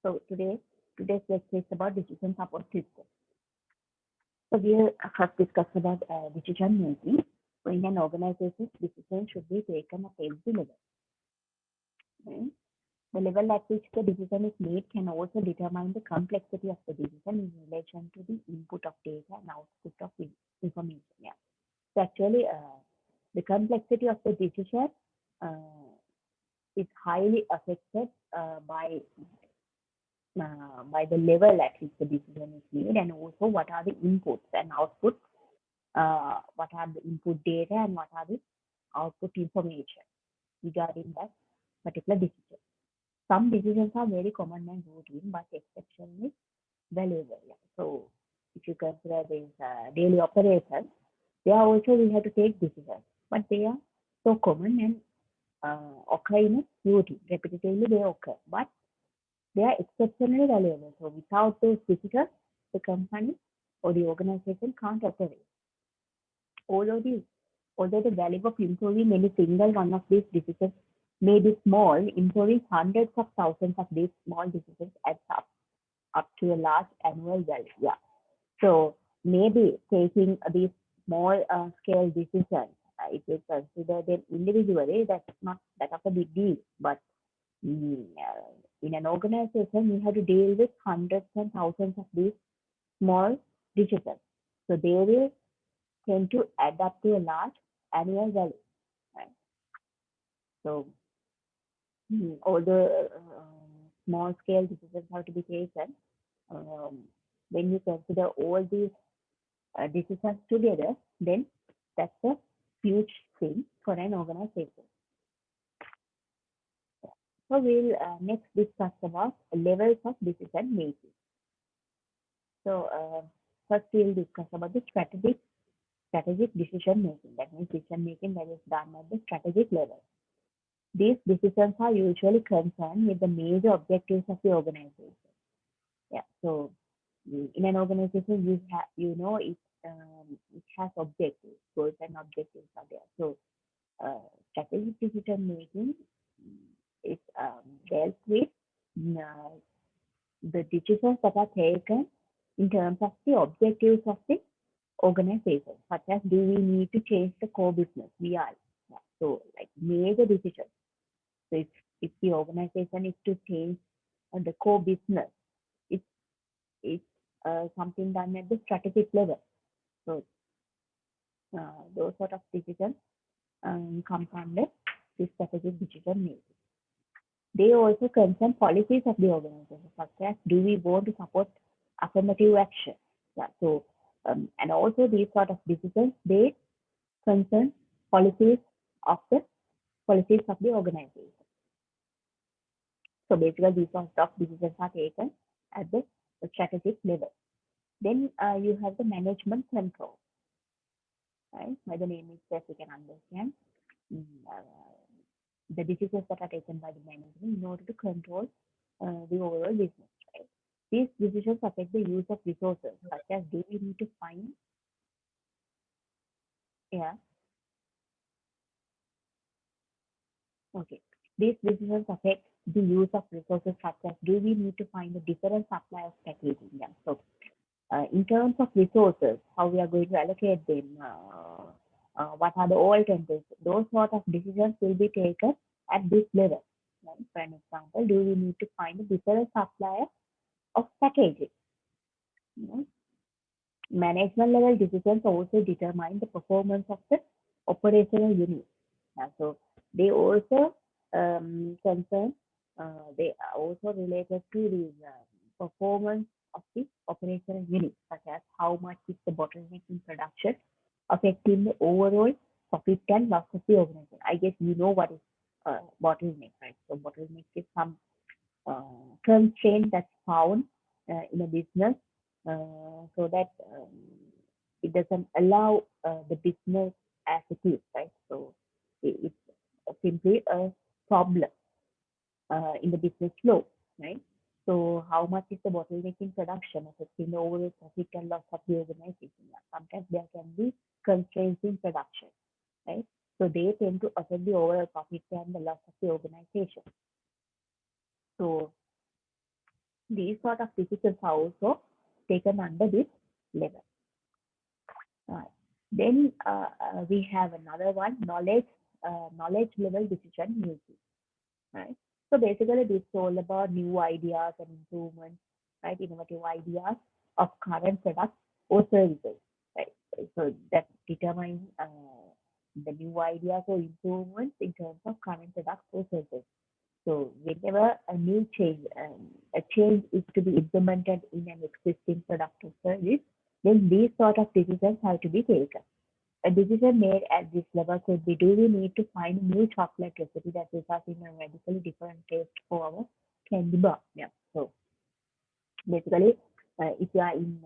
So today's lecture is about decision support system. So we'll first discuss about decision making. So in an organization, decision should be taken at every level. Right? The level at which the decision is made can also determine the complexity of the decision in relation to the input of data and output of information. Yeah. So actually, the complexity of the decision is highly affected by the level at which the decision is made, and also what are the inputs and outputs, what are the input data and what are the output information regarding that particular decision. Some decisions are very common and routine, but exception is valuable. Yeah. So if you consider these daily operations, they are also we have to take decisions, but they are so common and occur in a routine, repetitively they occur, but they are exceptionally valuable. So without those decisions, the company or the organization can't operate. Although the value of improving any single one of these decisions may be small, improving hundreds of thousands of these small decisions adds up to a large annual value. Yeah. So maybe taking these small scale decisions, if you consider them individually, that's not that of a big deal. But in an organization, we have to deal with hundreds and thousands of these small decisions. So they will tend to add up to a large annual value. Right? So although small scale decisions have to be taken, um, when you consider all these decisions together, then that's a huge thing for an organization. So we'll next discuss about levels of decision making. So first we'll discuss about the strategic decision making. That means decision making that is done at the strategic level. These decisions are usually concerned with the major objectives of the organization. Yeah. So in an organization, it has objectives, goals and objectives are there. So strategic decision making is dealt with the decisions that are taken in terms of the objectives of the organization, such as do we need to change the core business? We are. Yeah. So like major decisions. So if the organization is to change the core business, it's something done at the strategic level. So those sort of decisions come under the strategic decision making. They also concern policies of the organization, such as do we want to support affirmative action? Yeah. So and also these sort of decisions, they concern policies of the organization. So basically, these sort of decisions are taken at the strategic level. Then you have the management control. Right? By the name itself, you can understand the decisions that are taken by the management in order to control the overall business. Right? These decisions affect the use of resources, such as do we need to find, yeah. Okay. These decisions affect the use of resources, such as do we need to find a different supply of packaging. Yeah. So in terms of resources, how we are going to allocate them, what are the alternatives, those sort of decisions will be taken at this level. Right? For an example, do we need to find a different supplier of packaging? Management level decisions also determine the performance of the operational unit. So they also concern, they are also related to the performance of the operational unit, such as how much is the bottleneck in production affecting the overall profit and loss of the organization. I guess you know what is bottleneck, right? So bottleneck is some constraint that's found in a business so that it doesn't allow the business as it is, right? So it's simply a problem in the business flow, right? So how much is the bottleneck in production affecting the overall profit and loss of the organization? Sometimes there can be constraints in production, right? So they tend to affect the overall profit and the loss of the organization. So These sort of decisions are also taken under this level. Right. Then we have another one, knowledge level decision making. Right. So basically, this is all about new ideas and improvements, right? Innovative ideas of current products or services, right? So that determines the new ideas or improvements in terms of current products or services. So whenever a change is to be implemented in an existing product or service, then these sort of decisions have to be taken. A decision made at this level could be, do we need to find a new chocolate recipe that results in a radically different taste for our candy bar? Yeah. So basically, if you are in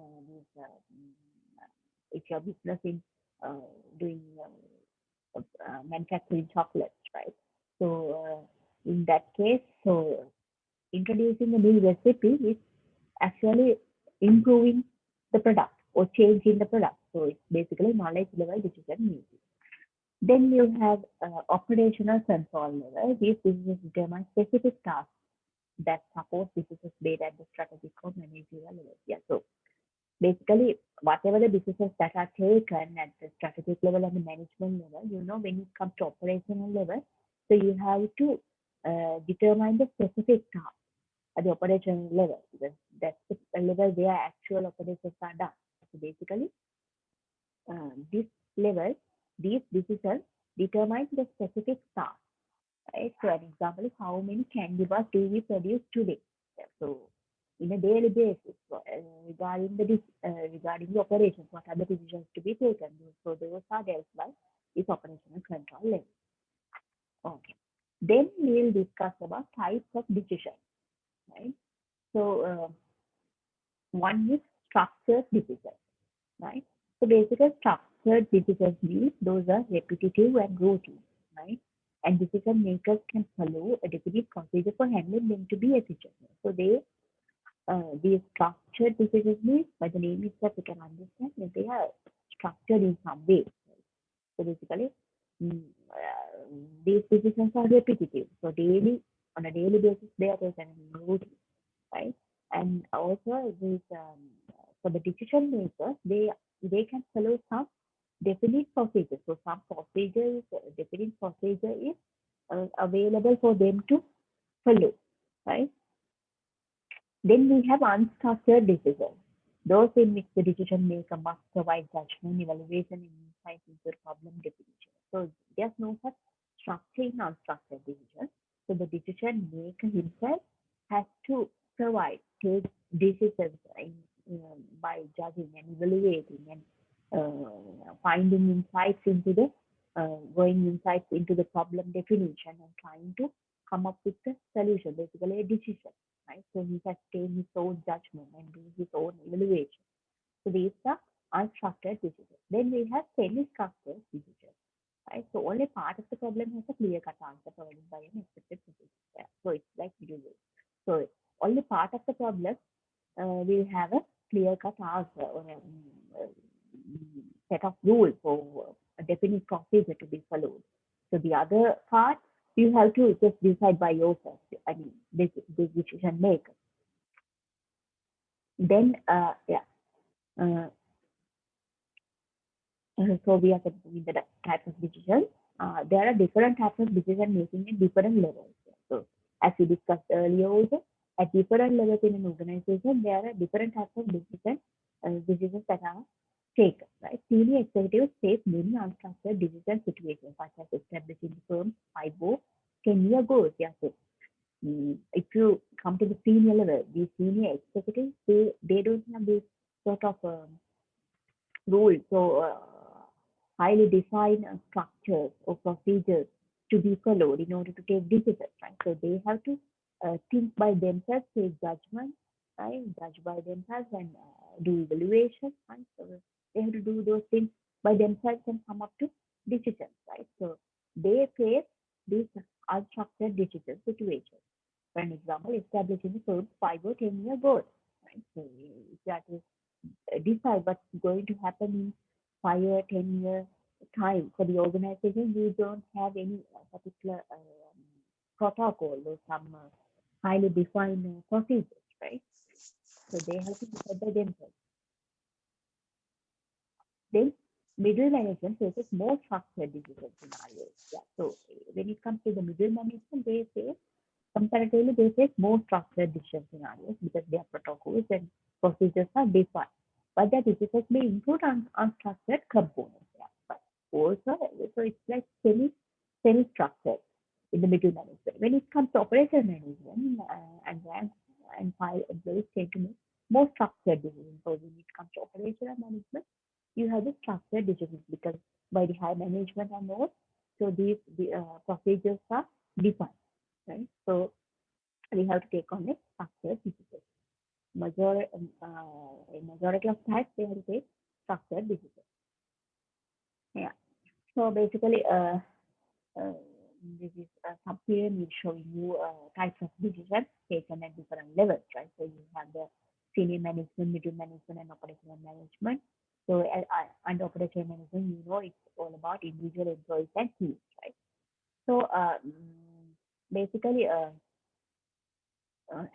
if your business in doing manufacturing chocolates, right? So in that case, so introducing a new recipe is actually improving the product or changing the product. So it's basically knowledge level decision making. Then you have operational control level. These businesses determine specific tasks that support businesses based at the strategic or managerial level. Yeah, so basically, whatever the businesses that are taken at the strategic level and the management level, when it comes to operational level, so you have to determine the specific task at the operational level, because that's the level where actual operations are done. So basically, this level, these decisions determine the specific task, right? So an example is how many candy bars do we produce today? So in a daily basis, regarding regarding the operations, what are the decisions to be taken? So those are dealt by this operational control level. Okay. Then we'll discuss about types of decision, right? So one is structured decision, right? So basically, structured decisions means those are repetitive and routine, right? And decision makers can follow a definite procedure for handling them to be efficient. So these structured decisions means by the name itself, you can understand that they are structured in some way. So basically, mm, these decisions are repetitive. So on a daily basis, they are taken in routine, right? And also for the decision makers, they can follow some definite procedure. So some procedure definite procedure is available for them to follow, right? Then we have unstructured decisions. Those in which the decision maker must provide judgment, evaluation, and insight into the problem definition. So there's no such structure in unstructured decisions. So the decision maker himself has to take decisions by judging and evaluating and finding insights into the going insights into the problem definition and trying to come up with the solution, basically a decision, right? So he has taken his own judgment and do his own evaluation. So these are unstructured decisions. Then we have semi-structured decisions, right? So only part of the problem has a clear-cut answer provided by an expected solution. Yeah. So it's like middle way. So only part of the problem will have a clear-cut answer or a set of rules for a definite procedure to be followed. So the other part, you have to just decide by yourself. I mean, this decision maker. Then, yeah. Uh, so we are with the types of decisions. There are different types of decision making at different levels. So as we discussed earlier also, at different levels in an organization, there are different types of decisions that are taken, right? Senior executives face many unstructured decision situations, such as establishing the firm's 5 or 10-year goals. Yeah, so if you come to the senior level, these senior executives, they don't have this sort of rules or highly defined structures or procedures to be followed in order to take decisions, right? So they have to think by themselves, take judgment, right? Judge by themselves and do evaluation, right? So they have to do those things by themselves and come up to decisions, right? So they face these unstructured decision situations. For an example, establishing the firm's 5 or 10-year goals, right? So if you have to decide what's going to happen in 5 or 10 year time for the organization, you don't have any particular protocol or some highly defined procedures. right? So they have to decide by themselves. Then middle management faces more structured decision scenarios. Yeah. So when it comes to the middle management, they say comparatively they face more structured decision scenarios because their protocols and procedures are defined. But their decisions may include unstructured components. Yeah. But also, so it's like semi-structured in the middle management. When it comes to operational management and rank and file employees tend to make more structured decisions. So when it comes to operational management, you have the structured decisions because by the high management and all, so these procedures are defined, right? So we have to take on a structured decision. In majority of times they have to take structured decision. Yeah. So basically, uh, this is a sub-pyramid showing you types of decisions taken at different levels, right? So you have the senior management, middle management, and operational management. So under operational management, you know it's all about individual employees and teams, right? So basically,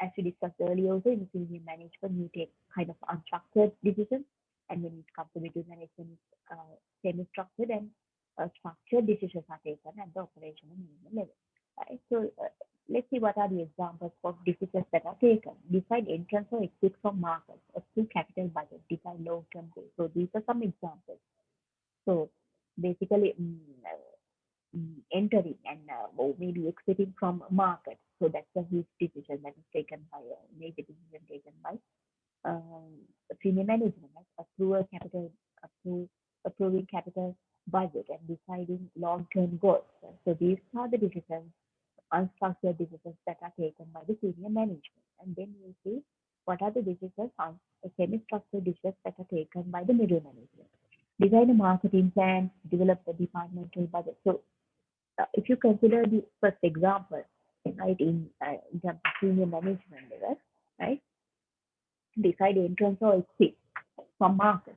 as we discussed earlier, also in senior management, you take kind of unstructured decisions, and when it comes to middle management, it's semi-structured and structured decisions are taken at the operational management level. Right? So let's see what are the examples of decisions that are taken. Decide entrance or exit from markets, approve capital budget, decide long-term goals. So these are some examples. So basically, entering and or maybe exiting from a market. So that's a huge decision that is taken by a major decision taken by senior management, right? Approving capital budget and deciding long-term goals. Right? So these are the decisions, unstructured decisions that are taken by the senior management. And then we see what are the decisions, semi-structured decisions that are taken by the middle management. Design a marketing plan, develop the departmental budget. So if you consider the first example, right, in terms of senior management level, right, decide entrance or exit from market.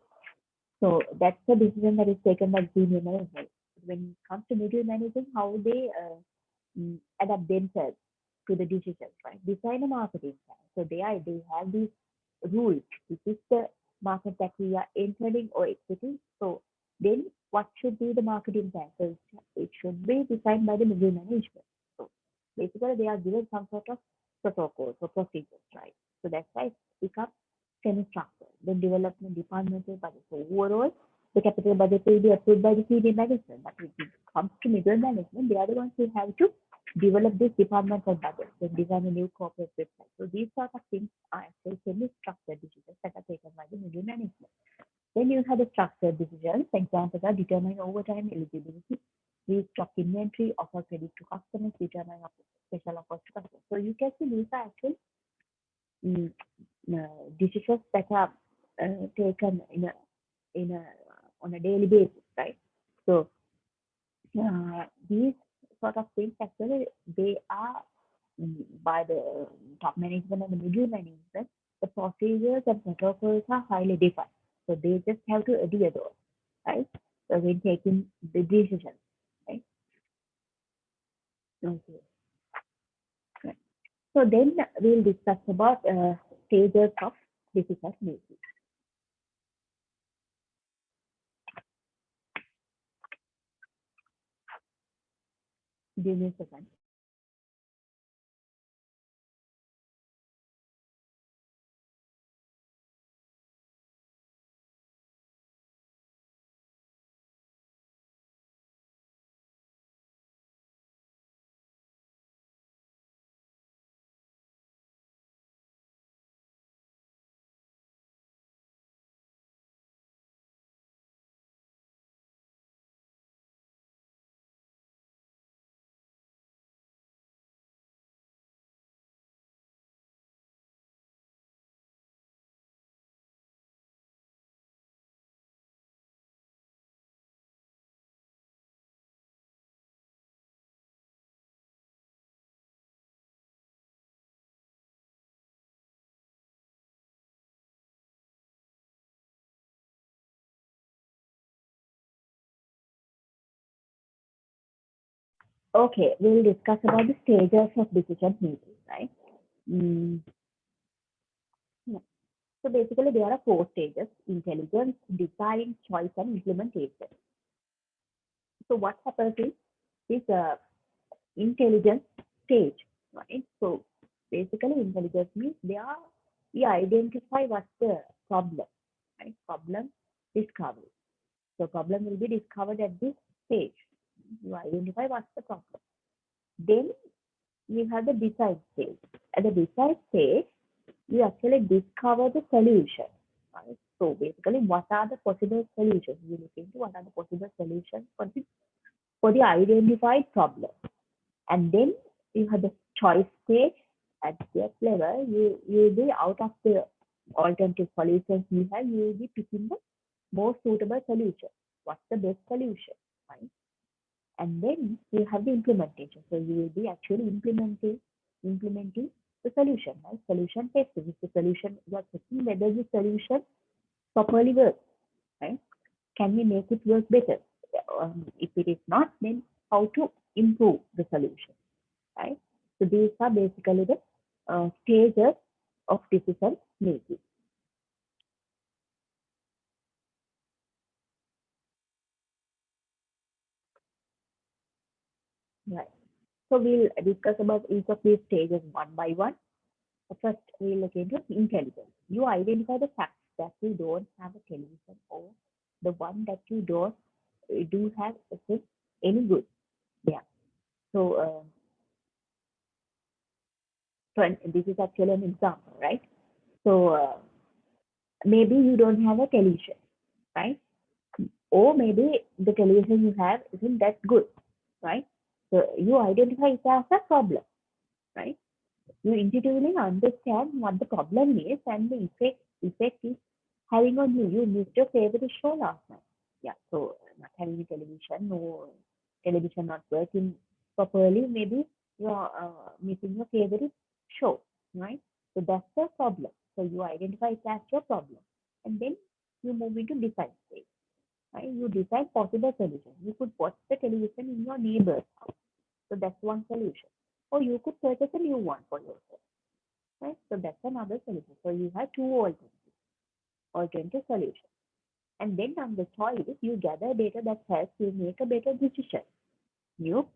So that's the decision that is taken by senior management. When it comes to middle management, how they adapt themselves to the decisions, right? Design a marketing plan. So they have these rules. This is the market that we are entering or exiting. So then what should be the marketing plan? So it should be designed by the middle management. So basically they are given some sort of protocols or procedures, right? So that's why it becomes semi-structured. Then development departmental budget. So overall, the capital budget will be approved by the senior management. But when it comes to middle management, they are the ones who have to develop this departmental budget, then design a new corporate website. So these sort of things are actually semi-structured decisions that are taken by the middle management. Then you have the structured decisions. Examples are determine overtime eligibility, restock inventory, offer credit to customers, determine special offers to customers. So you can see these are actually mm, decisions that are taken in a on a daily basis, right? So these sort of things actually they are by the top management and the middle management, the procedures and protocols are highly defined. So they just have to adhere those, right? So when taking the decisions, right? Okay. Right. So then we'll discuss about stages of decision making. Give me a second. Okay, we'll discuss about the stages of decision making, right? Mm, So basically, there are four stages: intelligence, design, choice, and implementation. So what happens is this intelligence stage, right? So basically, intelligence means we identify what's the problem, right? Problem discovery. So problem will be discovered at this stage. You identify what's the problem. Then you have the design stage. At the design stage, you actually discover the solution. Right? So basically, what are the possible solutions? You look into what are the possible solutions for the identified problem. And then you have the choice stage. At that level, you will be out of the alternative solutions you have, you will be picking the most suitable solution. What's the best solution? Right? And then you have the implementation. So you will be actually implementing the solution, right? Solution testing. If the solution, you are checking whether the solution properly works, right? Can we make it work better? If it is not, then how to improve the solution, right? So these are basically the stages of decision making, right? So we'll discuss about each of these stages one by one. First, we look into intelligence. You identify the facts that you don't have a television, or the one that you don't do have is any good. Yeah. So, this is actually an example, right? So maybe you don't have a television, right? Or maybe the television you have isn't that good, right? So you identify it as a problem, right? You intuitively understand what the problem is and the effect is having on you. You missed your favorite show last night. Yeah, so not having a television, no television not working properly, maybe you're missing your favorite show, right? So that's the problem. So you identify it as your problem, and then you move into design stage, right? You decide possible solution. You could watch the television in your neighbor's house, so that's one solution. Or you could purchase a new one for yourself, right? So that's another solution. So you have two alternative solutions. And then on the choice, you gather data that helps you make a better decision. You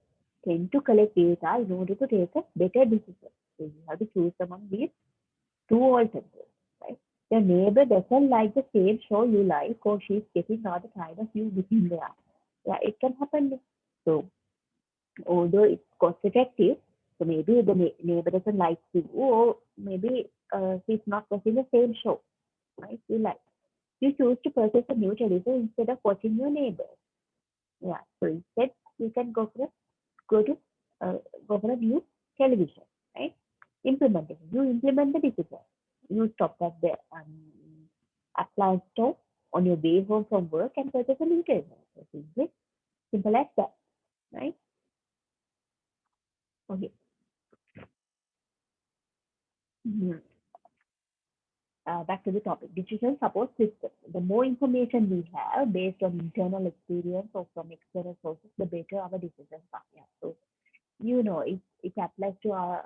tend to collect data in order to take a better decision. So you have to choose among these two alternatives, right? Your neighbor doesn't like the same show you like, or she's getting rather tired of you within there. Yeah, it can happen. So although it's cost effective, so maybe the neighbor doesn't like you, or maybe she's not watching the same show, right? You like. You choose to purchase a new television instead of watching your neighbor. Yeah. So instead, you can go to uh, go for a new television, right? Implement it. You implement the decision. You stop at the appliance store on your way home from work and purchase a new television. So simple as that, right? Okay. Mhm. Back to the topic. Decision support system. The more information we have based on internal experience or from external sources, the better our decisions are. Yeah. So it applies to our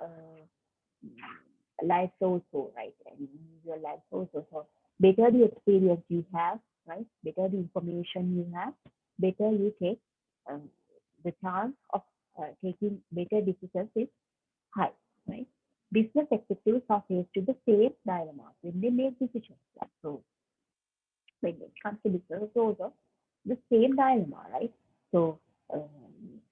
lives also, right? And your lives also. So better the experience you have, right? Better the information you have, better you take, um, the chance of taking better decisions is high, right? Business executives are faced with the same dilemma when they make decisions. Yeah. So when it comes to business, also the same dilemma, right? So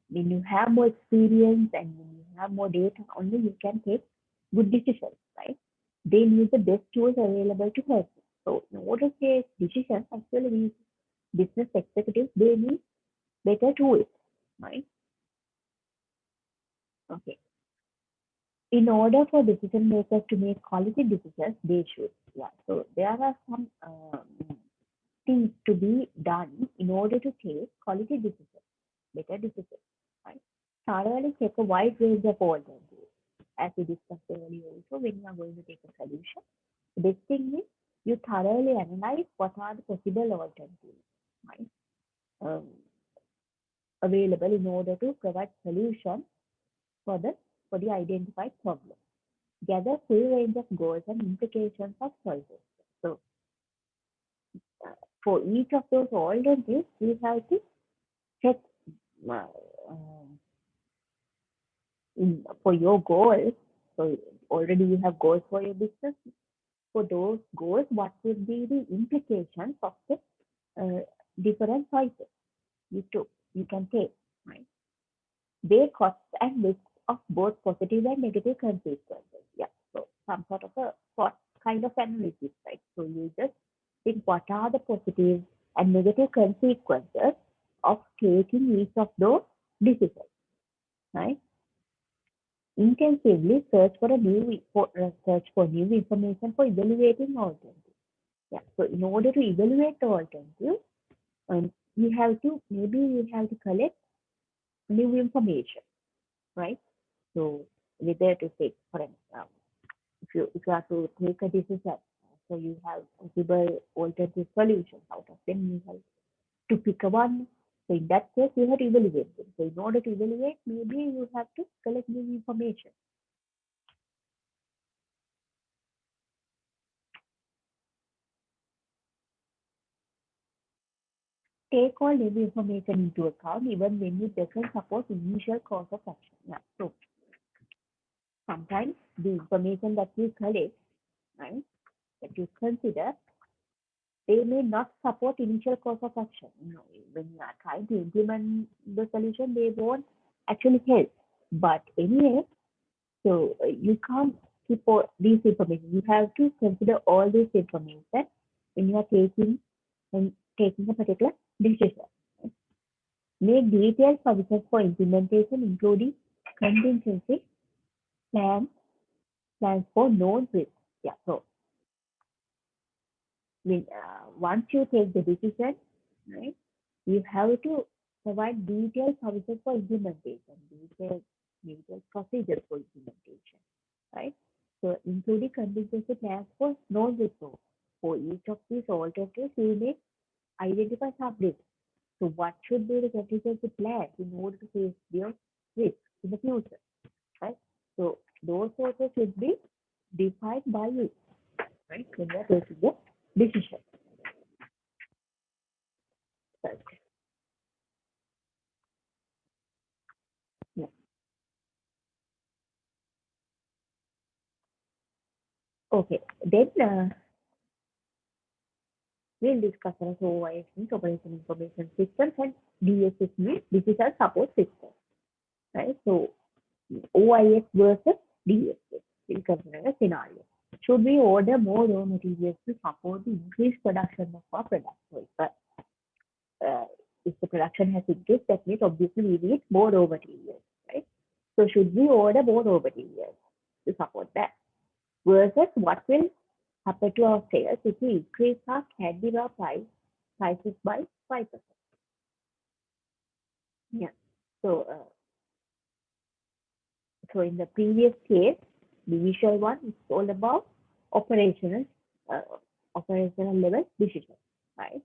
when you have more experience and when you have more data, only you can take good decisions, right? They use the best tools available to help you. So in order to take decisions, actually these business executives they need better tools, right? Okay. In order for decision makers to make quality decisions, they should. Yeah. So there are some things to be done in order to take quality decisions, better decisions, right? Thoroughly check a wide range of alternatives. As we discussed earlier also, when you are going to take a solution, the best thing is you thoroughly analyze what are the possible alternatives, right? Um, Available in order to provide solution for the identified problem. Gather full range of goals and implications of choices. So for each of those alternatives, we have to check uh, um, for your goals. So already you have goals for your business. For those goals, what would be the implications of the different choices you can take, right? Weigh costs and risks of both positive and negative consequences. Yeah. So some sort of a SWOT kind of analysis, right? So you just think what are the positive and negative consequences of taking each of those decisions, right? Intensively search for new information for evaluating alternatives. Yeah. So in order to evaluate the alternative, you have to collect new information, right? So whether to take, for example, if you have to take a decision, so you have possible alternative solutions. Out of them, you have to pick a one. So in that case, you have to evaluate them. So in order to evaluate, maybe you have to collect new information. Take all new information into account, even when it doesn't support initial course of action. Yeah. So sometimes the information that you collect, right, that you consider, they may not support initial course of action. When you are trying to implement the solution, they won't actually help. But anyway, so you can't keep all these information. You have to consider all this information when you are taking a particular decision. Make detailed provisions for implementation, including contingency plans, plans for known risks. Yeah. So once you take the decision, right, you have to provide detailed services for implementation, detailed procedures for implementation, right? So including contingency plans for non-resource. For each of these alternatives, you may identify sub-risks. So what should be the contingency plan in order to face their risks in the future, right? So those also should be defined by you, right? When you are taking the decision. Right. Yeah. Okay. Then we'll discuss also OIS means Operation Information Systems and DSS means Digital Support System. Right? So OIS versus DSS. We'll consider a scenario. Should we order more raw materials to support the increased production of our products? So if the production has increased, that means obviously we need more raw materials, right? So should we order more raw materials to support that? Versus what will happen to our sales if we increase our candy bar prices by 5%. Yeah. So, so in the previous case, the visual one is all about operational, uh, operational level decision, right?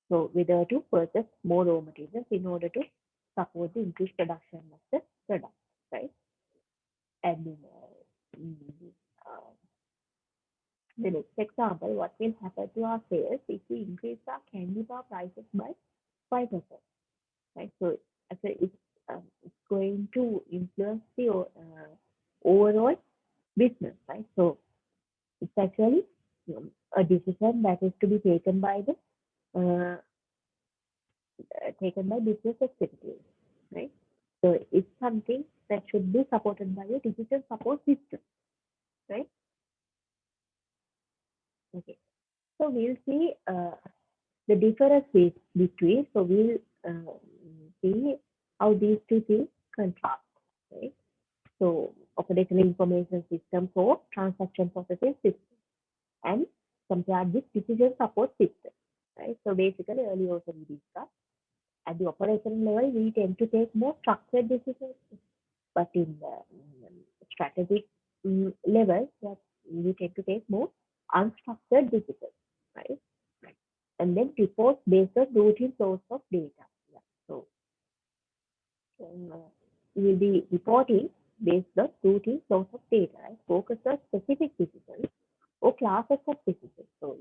So whether to purchase more raw materials in order to support the increased production of the product, right? And uh, the next example, what will happen to our sales if we increase our candy bar prices by 5%, right? So actually it's going to influence the overall business, right? So it's actually a decision that is to be taken by business executives, right? So it's something that should be supported by a digital support system, right? Okay. So we'll see the difference between. So we'll see how these two things contrast, right? So operational information system for transaction processing system and compared with decision support system, right? So basically earlier also we discussed at the operational level we tend to take more structured decisions, but in the strategic level that we tend to take more unstructured decisions, right? And then reports based on routine source of data. Yeah. So we will be reporting based on routine source of data, right? Focus on specific decisions or classes of decisions. So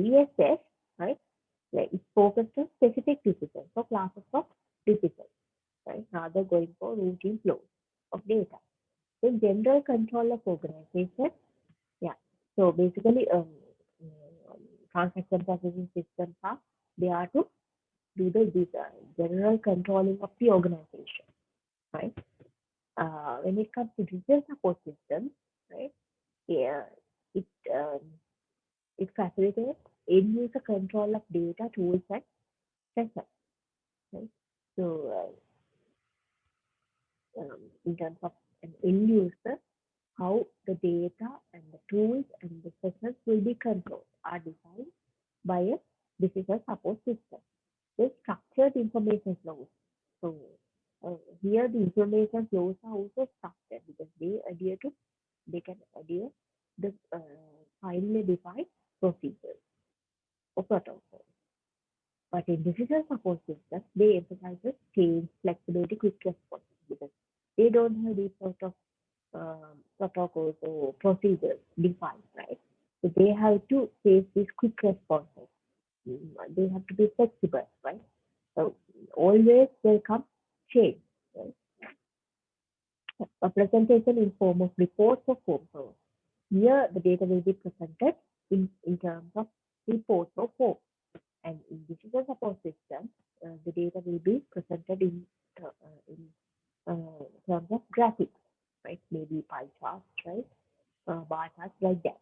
DSS, right, is focused on specific disciplines or classes of disciplines, right, rather going for routine flows of data. Then general control of organization, yeah. So basically, transaction processing systems are they are to do the this, general controlling of the organization, right? When it comes to digital support systems, right? Yeah, it um, it facilitates end user control of data, tools, and process, right? So in terms of an end user, how the data and the tools and the process will be controlled are designed by a digital support system. There's structured information flows. So here the information flows are also structured because they can adhere the finely defined procedures or protocols. But in digital support systems, they emphasize the change, flexibility, quick response because they don't have these sort of protocols or procedures defined, right? So they have to face these quick responses. They have to be flexible, right? So always will come change, right? A presentation in form of reports or form. So here the data will be presented in terms of reports or form. And in digital support systems, the data will be presented terms of graphics, right? Maybe pie charts, right? Bar charts like that.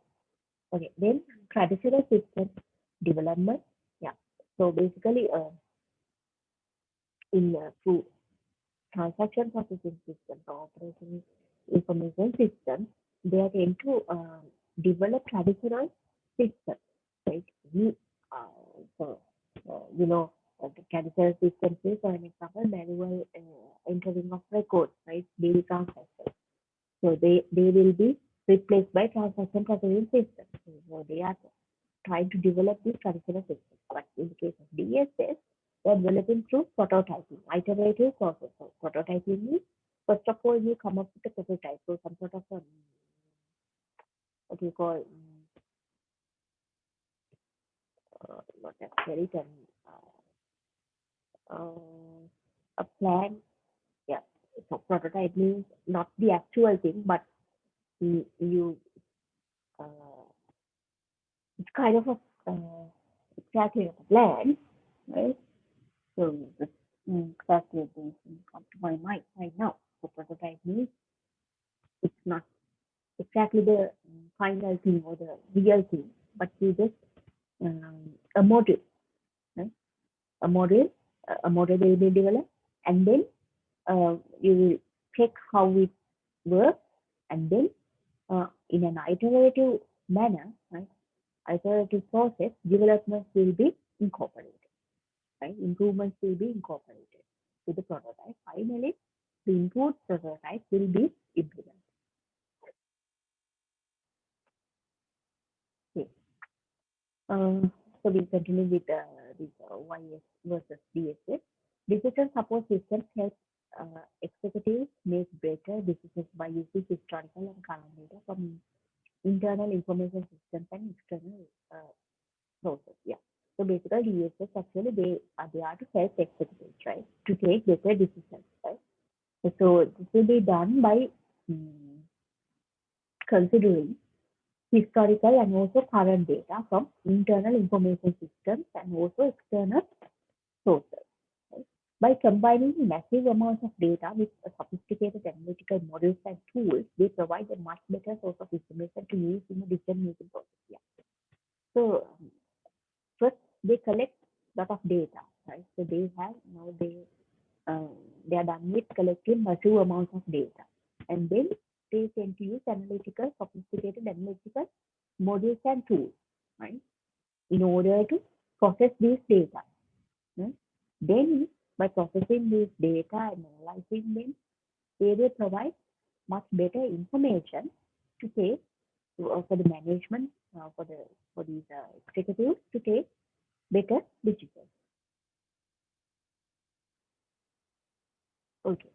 Okay, then traditional system development. Yeah. So basically, in through transaction processing systems or operating information systems, they tend to develop traditional systems, right? We, so, you know, the traditional systems is, for an example, manual entering of records, right? Daily transactions. So they will be replaced by transaction processing systems. So they are trying to develop these traditional systems. But in the case of DSS, they're developing through prototyping, iterative process. So prototyping means, first of all, you come up with a prototype, so some sort of what you call, not necessarily, a plan. Yeah. So prototype means not the actual thing, but you uh, it's kind of a exactly a plan, right? So that's exactly the things come to my mind right now. So prototype means it's not exactly the final thing or the real thing, but you just a model, right? A model, a model will be developed, and then you will check how it works, and then in an iterative manner, right? Iterative process, developments will be incorporated, right? Improvements will be incorporated to the prototype. Finally, the improved prototype will be implemented. Okay. So we continue with this YS versus DSS. Digital support systems help executives make better decisions by using historical and current data from internal information systems and external sources. Yeah. So basically, DSS actually they are to help executives, right, to take better decisions, right? So this will be done by mm, considering historical and also current data from internal information systems and also external sources. Right? By combining massive amounts of data with sophisticated analytical models and tools, they provide a much better source of information to use in the decision-making process. Yeah. So first, they collect a lot of data, right? So they have now they are done with collecting massive amounts of data, and then they tend to use sophisticated analytical models and tools, right, in order to process these data. Right? Then, by processing these data and analyzing them, they will provide much better information to take for the management, for these executives to take better decisions. Okay.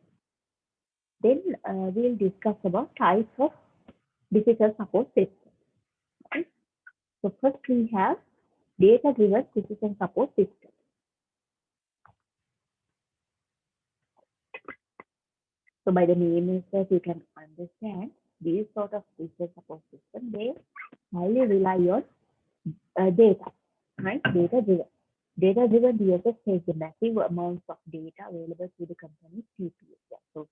Then we'll discuss about types of digital support systems. Right? So first we have data-driven decision support system. So by the name itself, you can understand these sort of decision support system, they highly rely on data, right? Data-driven. Data-driven DSS takes the massive amounts of data available to the company's TPS. Yeah. So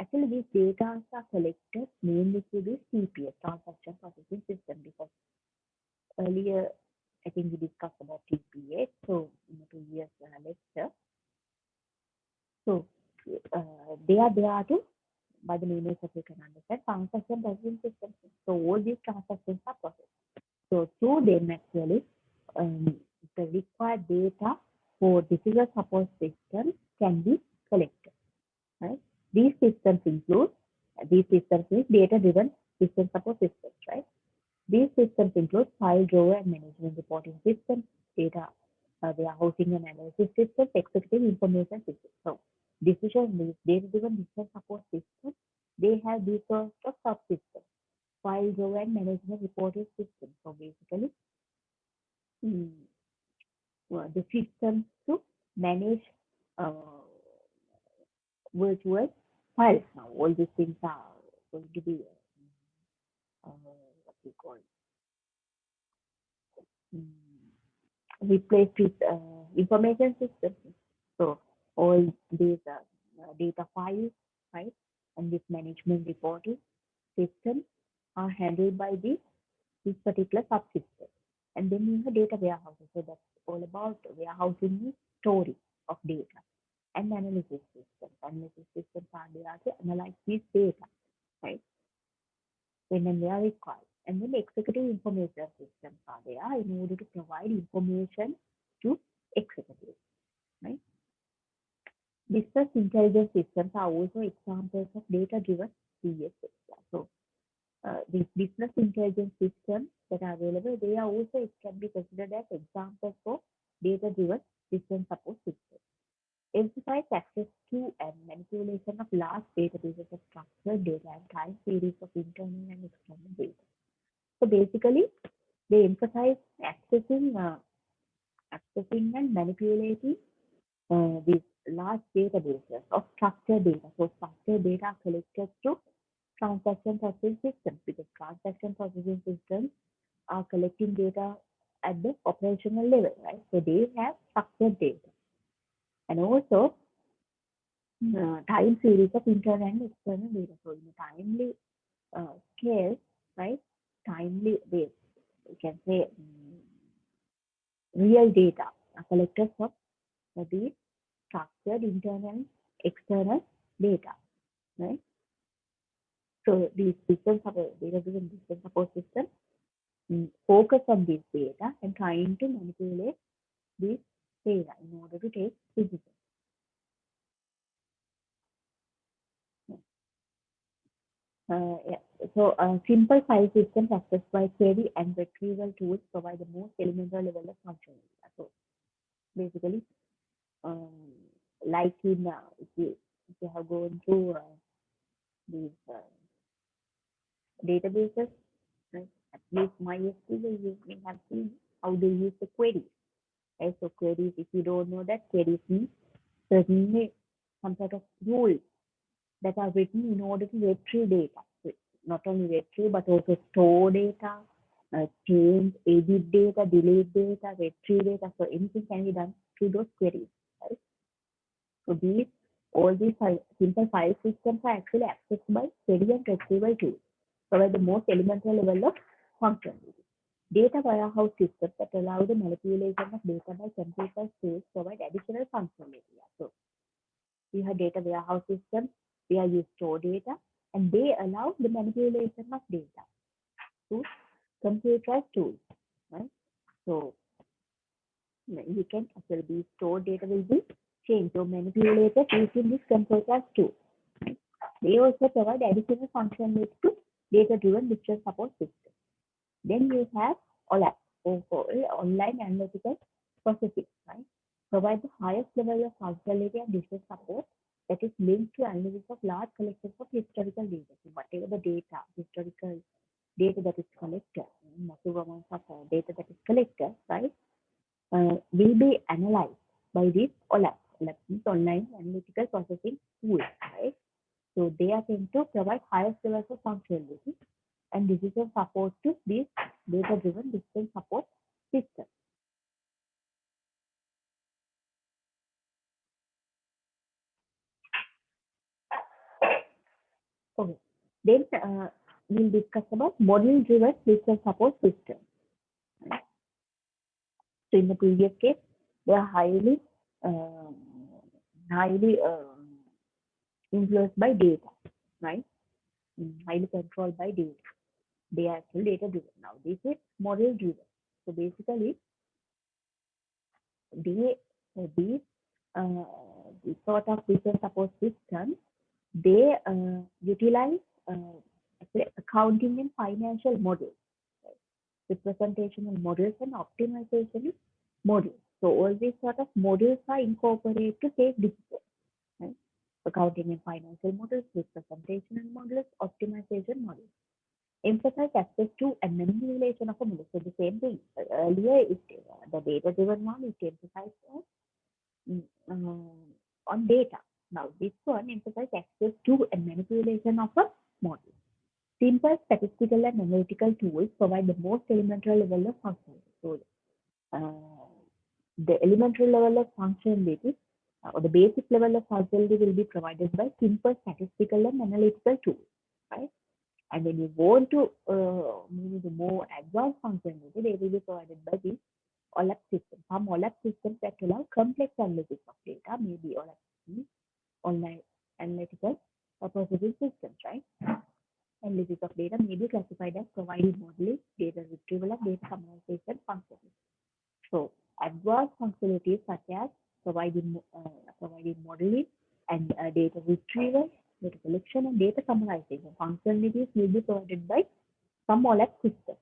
actually, these data are collected mainly through this TPS, transaction processing system, because earlier I think we discussed about TPS. So in the previous lecture, so they are there to, by the name itself, you can understand transaction processing system. So all these transactions are processed. So through them actually, the required data for decision support system can be collected. Right? These systems include data-driven system support systems. Right? These systems include file drawer and management reporting systems, data warehousing and analysis systems, executive information systems. So data-driven decision support systems, they have these sort of subsystems, file drawer and management reporting systems. So basically, the systems to manage uh, virtual files. Now, all these things are going to be what we call replaced with information systems. So all these data files, right, and this management reporting system are handled by this particular subsystem. And then you have data warehouses. So that's all about warehousing the storage of data and analysis systems. Analysis systems are there to analyze this data, right? When and where required. And then the executive information systems are there in order to provide information to executives, right? Business intelligence systems are also examples of data-driven DSS. So these business intelligence systems that are available, they are also, it can be considered as examples for data-driven system support systems. Emphasize access to and manipulation of large databases of structured data and time series of internal and external data. So basically, they emphasize accessing and manipulating these large databases of structured data. So structured data are collected through transaction processing systems, because transaction processing systems are collecting data at the operational level, right? So they have structured data. And also time series of internal and external data. So in a timely scale, right? Timely base, you can say real data are collected from these structured internal and external data, right? So these systems data-driven system support systems focus on this data and trying to manipulate this data in order to take decisions. Yeah. So simple file systems accessed by query and retrieval tools provide the most elemental level of functionality. So basically, um, like in if you have gone through these databases, right? At least MySQL, you may have seen how they use the queries. Right? So queries, if you don't know that, queries means certainly some sort of rules that are written in order to retrieve data. So not only retrieve, but also store data, change, edit data, delete data, retrieve data. So anything can be done through those queries. Right? So all these simple file systems are actually accessed by query and retrieval tools, provide the most elemental level of functionality. Data warehouse systems that allow the manipulation of data by computer tools provide additional functionality. So we have data warehouse systems where you store data, and they allow the manipulation of data through computerized tools. Right? So you can actually be stored data will be changed or manipulated using this computerized tool. Right? They also provide additional functionality to data-driven decision support system. Then you have OLAP, or online analytical processing, right? Provide the highest level of functionality and decision support that is linked to analysis of large collections of historical data. So whatever the data, historical data that is collected, massive amounts of data that is collected, right? will be analyzed by this OLAP. OLAP means online analytical processing tool, right? So they are going to provide highest levels of functionality and decision support to this data-driven decision support system. Okay. Then we'll discuss about model-driven decision support system. Right? So in the previous case, they are um, highly influenced by data, right? Highly controlled by data. They are actually data driven. Now this is model driven. So basically, they these this sort of business support systems they utilize actually accounting and financial models, right? Representational models and optimization models. So all these sort of models are incorporated to take decisions, right? Accounting and financial models, representational models, optimization models. Emphasize access to and manipulation of a model. So the same thing. Earlier, the data-driven one, it emphasized mm, on data. Now, this one emphasizes access to and manipulation of a model. Simple statistical and analytical tools provide the most elementary level of functionality. So, the elementary level of functionality or the basic level of functionality will be provided by simple statistical and analytical tools, right? And when you want to move the more advanced functionality, they will be provided by the OLAP system. Some OLAP systems that allow complex analysis of data, maybe OLAP online analytical or processing systems, right? Analysis of data may be classified as providing modeling, data retrieval, and data summarization functions. So advanced functionalities such as providing modeling and data retrieval, data collection, and data summarization functionalities will be provided by some OLAP system.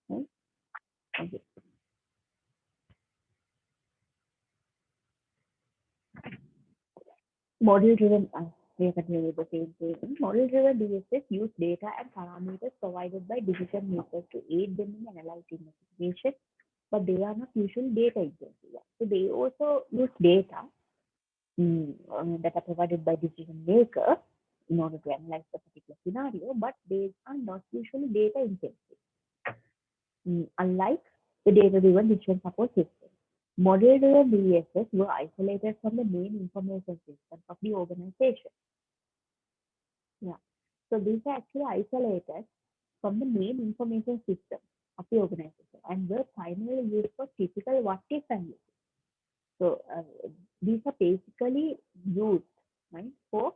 Right? Okay. Model-driven, we are continuing with the same thing. Model-driven DSS use data and parameters provided by decision makers to aid them in analyzing information, but they are not usually data intensive. So they also use data that are provided by decision maker in order to analyze the particular scenario, but they are not usually data intensive. Unlike the data-driven decision support system, model-driven DSS were isolated from the main information systems of the organization. Yeah, so these are actually isolated from the main information system of the organization and were primarily used for typical what-if analysis. So these are basically used, right, for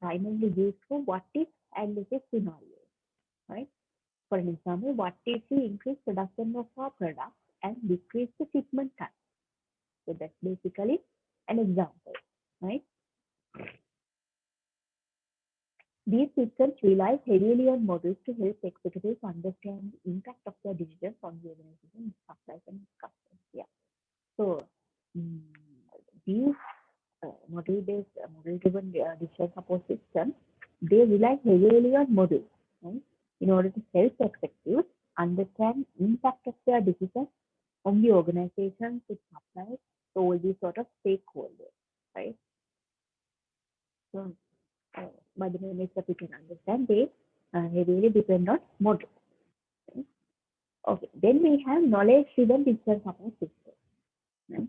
primarily used for what-if analysis scenarios, right? For an example, what if we increase production of our product and decrease the shipment time? So that's basically an example, right? These systems rely heavily on models to help executives understand the impact of their decisions on the organization, supplies, and customers. Yeah. So these model-driven decision support systems, they rely heavily on models, right, in order to help executives understand impact of their decisions on the organization, its suppliers, so all these sort of stakeholders, right? So by the minutes that we can understand, they heavily depend on models. Right? Okay, then we have knowledge-driven decision support systems. Right?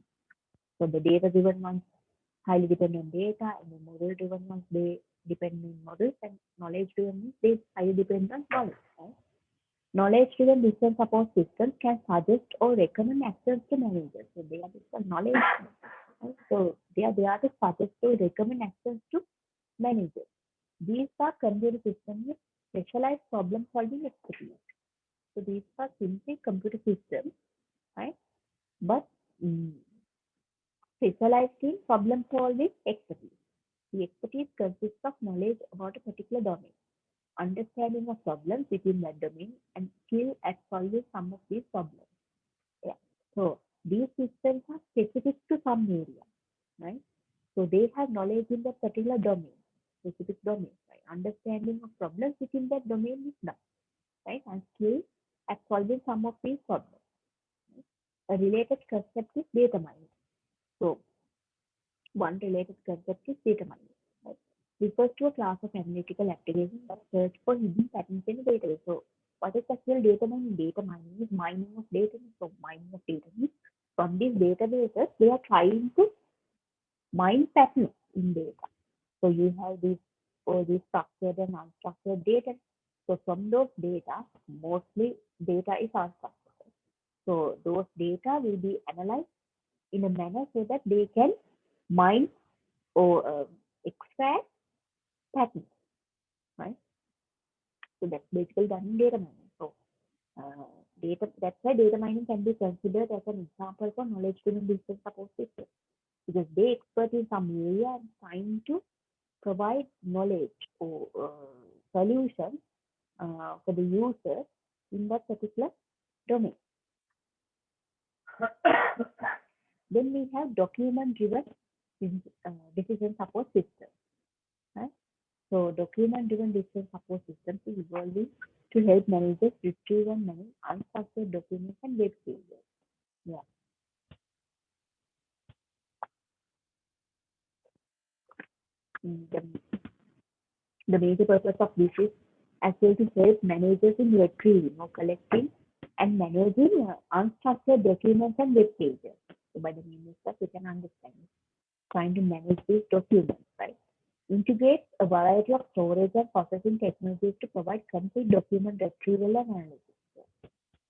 So the data-driven ones highly depend on data, and the model-driven ones they depend on models, and knowledge-driven ones they highly depend on knowledge. Right? Knowledge-driven decision support systems can suggest or recommend actions to managers. So they are just knowledge. Right? So they are there to suggest or recommend actions to managers. These are computer systems with specialized problem-solving expertise. So these are simply computer systems, right? But specialized in problem-solving expertise. The expertise consists of knowledge about a particular domain, understanding of problems within that domain, and skill at solving some of these problems. Yeah. So these systems are specific to some area, right? So they have knowledge in that particular domain, specific domain, right? Understanding of problems within that domain is done, right? And skill at solving some of these problems. a related concept is data mining. So one related concept is data mining. Right? Refers to a class of analytical applications that search for hidden patterns in a database. So what is actual data mining? Data mining is mining of data. So mining of data means from these databases, they are trying to mine patterns in data. So you have these structured and unstructured data. So from those data, mostly data is unstructured. So those data will be analyzed in a manner so that they can mine or extract patterns, right? So that's basically done in data mining. So that's why data mining can be considered as an example for knowledge-driven business support system because they expert in some area and trying to provide knowledge or solutions for the user in that particular domain. Then we have document-driven decision support system. Right? So document-driven decision support systems is evolving to help managers retrieve and manage unstructured documents and web pages. Yeah. The, the major purpose of this is actually to help managers in retrieving or collecting and managing unstructured documents and web pages. So by the name itself, you can understand. Trying to manage these documents, right? Integrates a variety of storage and processing technologies to provide complete document retrieval and analysis.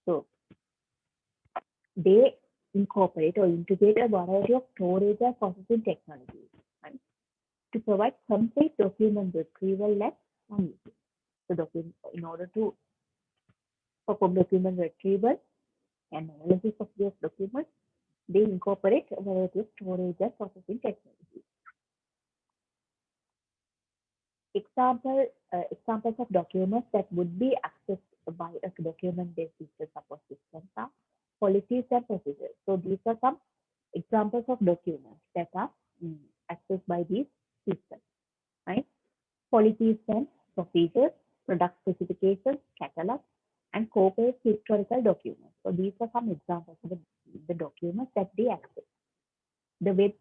So they incorporate or integrate a variety of storage and processing technologies, right, to provide complete document retrieval and analysis. So in order to perform document retrieval and analysis of those documents, they incorporate a variety of storage and processing technologies. Examples of documents that would be accessed by a document-based digital support systems are policies and procedures. So these are some examples of documents that are accessed by these systems, right? Policies and procedures, product specifications, catalogs, and corporate historical documents. So these are some examples of the documents that they access. The web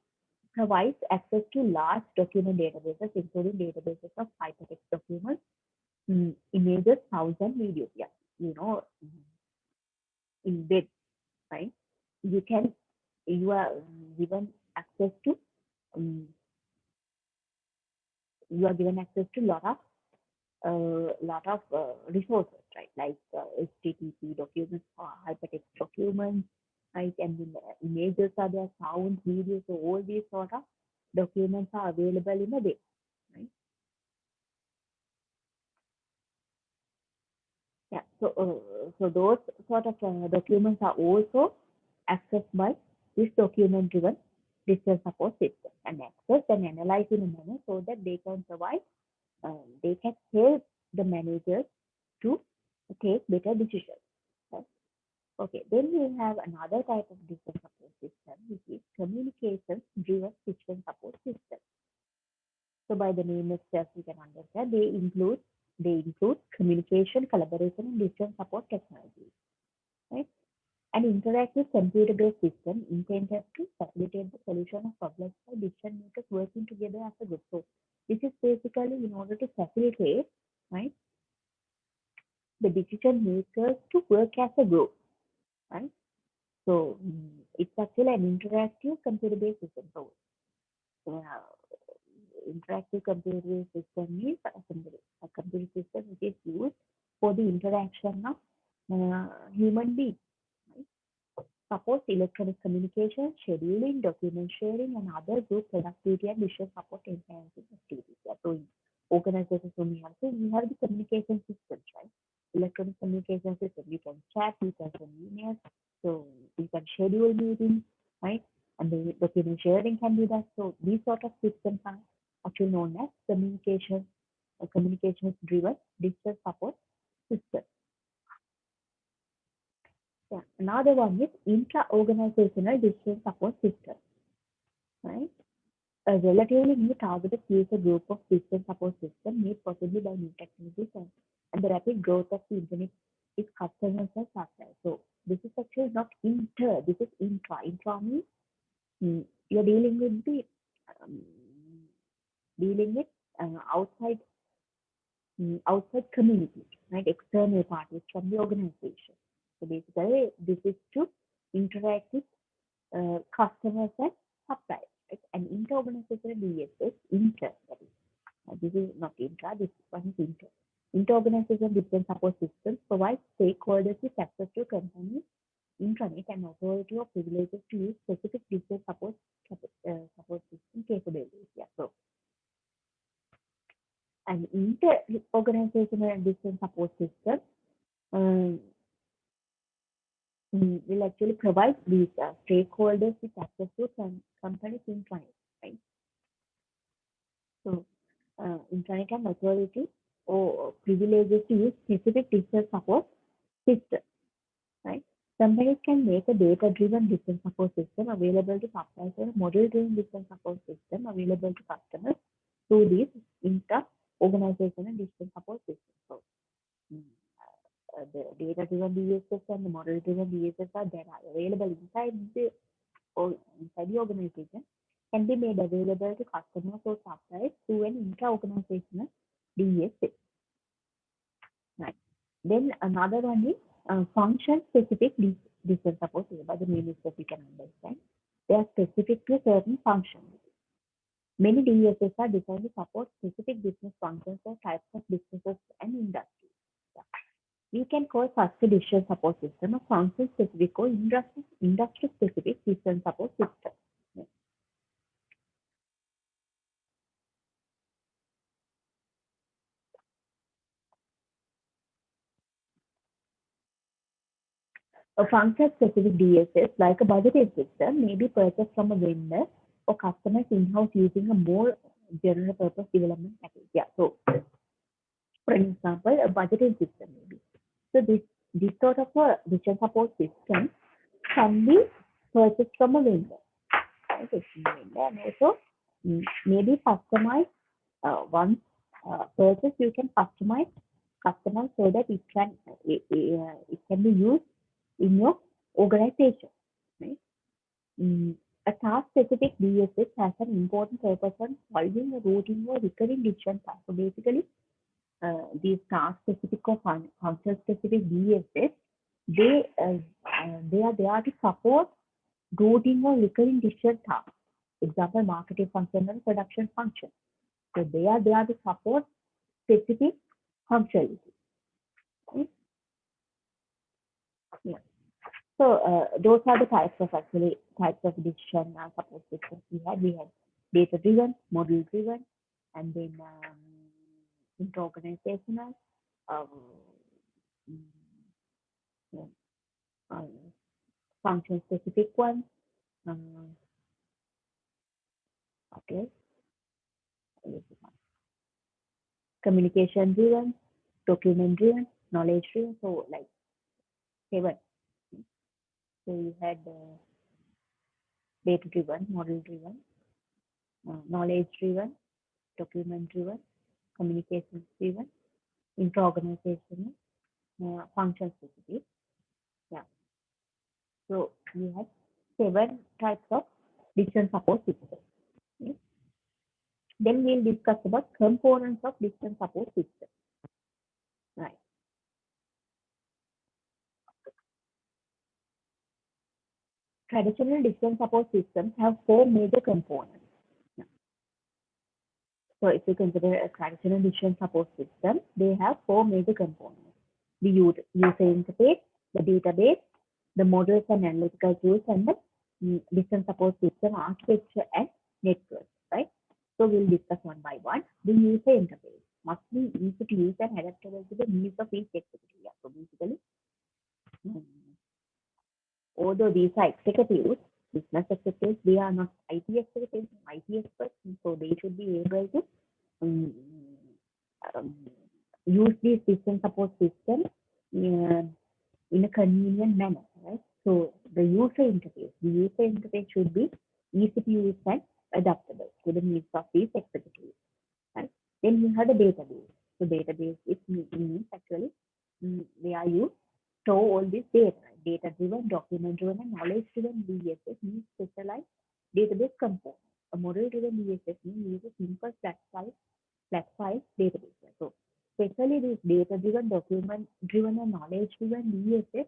provides access to large document databases, including databases of hypertext documents, images, sounds, and videos. Yeah, you know, in web, right? You are given access to um, resources, right? Like HTTP documents or hypertext documents, right? And then images are there, sounds, videos, so all these sort of documents are available in a web, right? Yeah, so those sort of documents are also accessed by this document-driven digital support system and accessed and analyzed in a manner so that they can provide, they can help the managers to take better decisions. Right? Okay, then we have another type of digital support system, which is communications-driven digital support system. So by the name itself, you can understand they include communication, collaboration, and digital support technologies. Right? An interactive computer-based system intended to facilitate the solution of problems by decision makers working together as a group. So this is basically in order to facilitate, right, the decision makers to work as a group, right? So it's actually an interactive computer-based system. So uh, interactive computer-based system is a computer system which is used for the interaction of human beings. Right? Supports electronic communication, scheduling, document sharing, and other group productivity and visual support enhancing activities. Yeah, so in organizations, we have the communication systems, right? Electronic communication system. You can chat, you can send emails, so you can schedule meetings, right? And the document sharing can be done. So these sort of systems are actually known as communications driven digital support system. Yeah. Another one is intra-organizational digital support system, right? A relatively new targeted user group of digital support system made possible by new technologies and the rapid growth of the internet is customers and suppliers. So This is actually not inter, this is intra. Intra means you're dealing with the um, dealing with outside outside community, right? External parties from the organization. So basically, this is to interact with customers and suppliers, right? And inter-organizational DSS, inter, that is, this is not intra, this one is inter. Inter-organizational different support systems provide stakeholders with access to companies, intranet, and authority or privileges to use specific business support system capabilities. Yeah, so an inter-organizational business support system um, will actually provide these stakeholders with access to companies intranet, right? So, intranet and authority or privileges to use specific business support system, right? Companies can make a data-driven business support system available to suppliers or a model-driven business support system available to customers through these inter-organizational business support systems. So, mm, the data-driven DSS and the model-driven DSS are that are available or inside the organization can be made available to customers or suppliers through an intra-organizational DSS. Right. Then another one is function-specific business support. By the name itself, you can understand. They are specific to certain functions. Many DSS are designed to support specific business functions or types of businesses and industries. Yeah. We can call such a decision support system a function-specific or industry-specific decision support system. Yeah. A function-specific DSS, like a budgeting system, may be purchased from a vendor or customers in-house using a more general purpose development package. Yeah. So, for example, a budgeting system maybe. So this sort of a decision support system can be purchased from a vendor, right? And also maybe customized once purchased, you can customize so that it can be used in your organization, right? Mm, a task-specific DSS has an important purpose on solving a routine or recurring decision task. So basically, these task-specific or function-specific DSS, they are there to support routine or recurring decision tasks. Example, marketing function and production function. So they are there to support specific functionality. Right? Yeah. So those are the types of decision support systems we had. We had data driven, model driven, and then inter-organizational, um, yeah, um, function specific one. Um, okay, communication driven, document driven, knowledge driven. So like seven. So you had data driven, model driven, knowledge driven, document driven, communication driven, inter-organizational, function specific. Yeah. So we have seven types of decision support systems. Okay. Then we'll discuss about components of decision support system. Right. Traditional decision support systems have four major components. So if you consider a traditional decision support system, they have four major components: the user interface, the database, the models and analytical tools, and the decision support system architecture and network, right? So we'll discuss one by one. The user interface must be easy to use and adaptable to the needs of each executive. Yeah, so basically, um, although these are executives, business executives, they are not IT executives, IT experts, so they should be able to um, um, use these system support systems in a convenient manner, right? So the user interface should be easy to use and adaptable to the needs of these executives, right? Then you have the database. So database it means actually where you store all this data. data-driven, document-driven, and knowledge-driven DSS means specialized database components. A model-driven DSS means uses simple flat-file database. So, especially these data-driven, document-driven, and knowledge-driven DSS,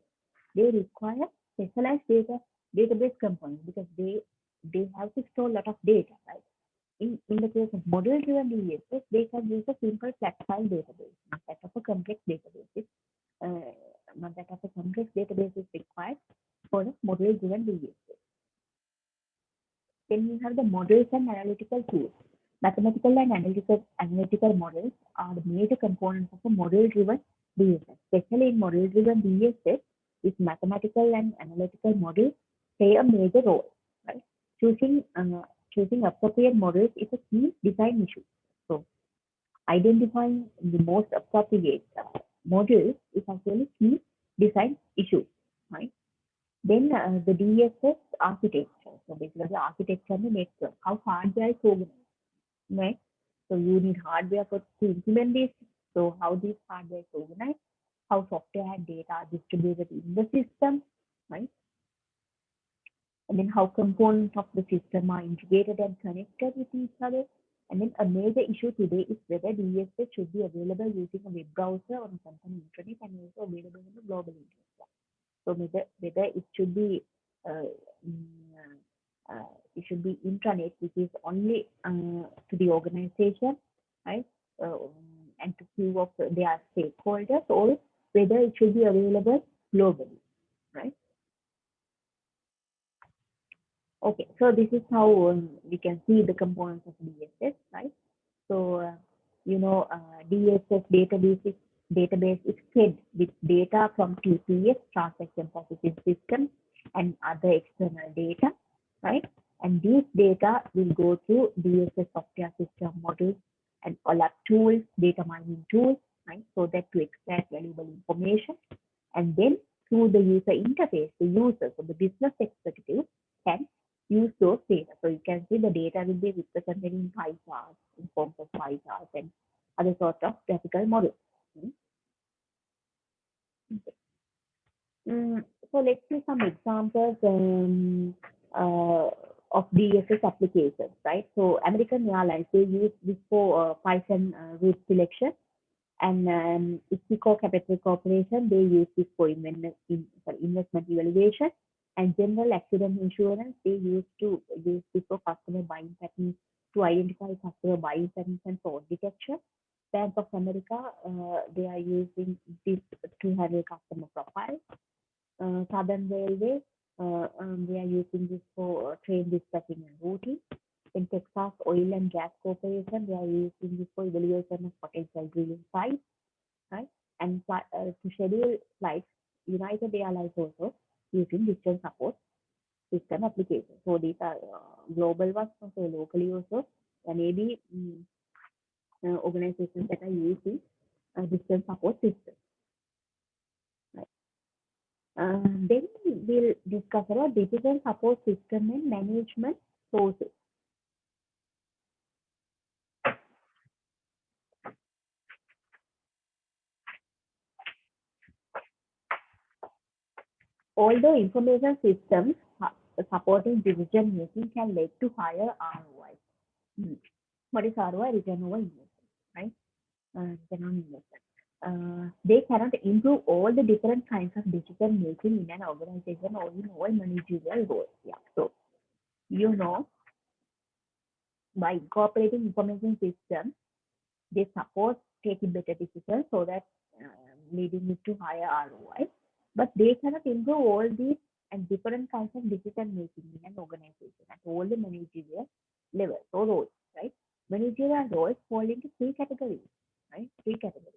they require specialized database components because they have to store a lot of data, right? In the case of model-driven DSS, they can use a simple flat-file database, not that of a complex database. Not that of a complex database is required for the model-driven DSS. Then we have the models and analytical tools. Mathematical and analytical models are the major components of a model-driven DSS. Especially in model-driven DSS, its mathematical and analytical models play a major role. Right? Choosing appropriate models is a key design issue. So, identifying the most appropriate model is actually key design issue, right? Then the DSS architecture. So basically, the architecture and the network, how hardware is organized, right? So you need hardware to implement this. So how this hardware is organized, how software and data are distributed in the system, right? And then how components of the system are integrated and connected with each other. And then a major issue today is whether DSS should be available using a web browser on a company internet and also available on the global internet. So whether it should be intranet, which is only to the organization, right, and to few of their stakeholders, or whether it should be available globally, right? Okay, so this is how we can see the components of DSS, right? So, DSS database is fed with data from TPS, transaction processing system, and other external data, right? And these data will go to DSS software system models and OLAP tools, data mining tools, right? So that to extract valuable information. And then through the user interface, the users or the business executive can use those data. So you can see the data will be represented in pie charts, in forms of pie charts and other sort of graphical models. So let's see some examples of DSS applications, right? So American Airlines, they use this for Python route selection, and Ixico Capital Corporation, they use this for investment evaluation, and General Accident Insurance, they use this for customer buying patterns to identify customer buying patterns and fraud detection. Bank of America, they are using this to handle customer profiles. Southern Railway, they are using this for train dispatching and routing. In Texas Oil and Gas Corporation, they are using this for evaluation of potential drilling sites, right? And to schedule flights, United Airlines also using distance support system applications. So these are global ones, also locally also, and maybe organizations that are using distance support systems. Then we'll discuss about digital support system and management sources. Although information systems supporting decision making can lead to higher ROI. What is ROI? Return over investment, right? Return on investment. They cannot improve all the different kinds of decision making in an organization or in all managerial roles. Yeah. So, by incorporating information systems, they support taking better decisions so that leading it to higher ROI. But they cannot improve all these and different kinds of decision making in an organization at all the managerial levels or roles, right? Managerial roles fall into three categories, right? Three categories.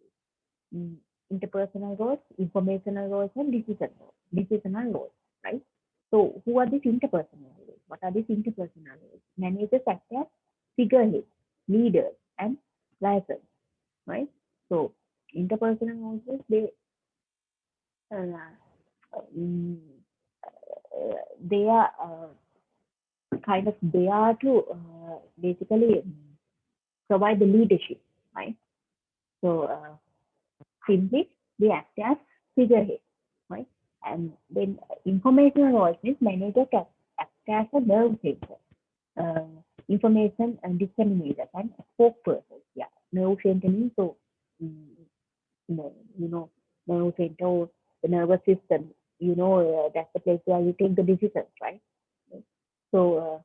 Interpersonal roles, informational roles, and decisional roles, right? So who are these interpersonal roles? What are these interpersonal roles? Managers act as figureheads, leaders, and liaisons, right? So interpersonal roles, they are kind of there to basically provide the leadership, right? So simply they act as figureheads, right? And then informational roles means manager act as a nerve center, uh, information and disseminator and spokesperson. Yeah, nerve center means so, mm, you know, nerve center, the nervous system. That's the place where you take the decisions, right? So,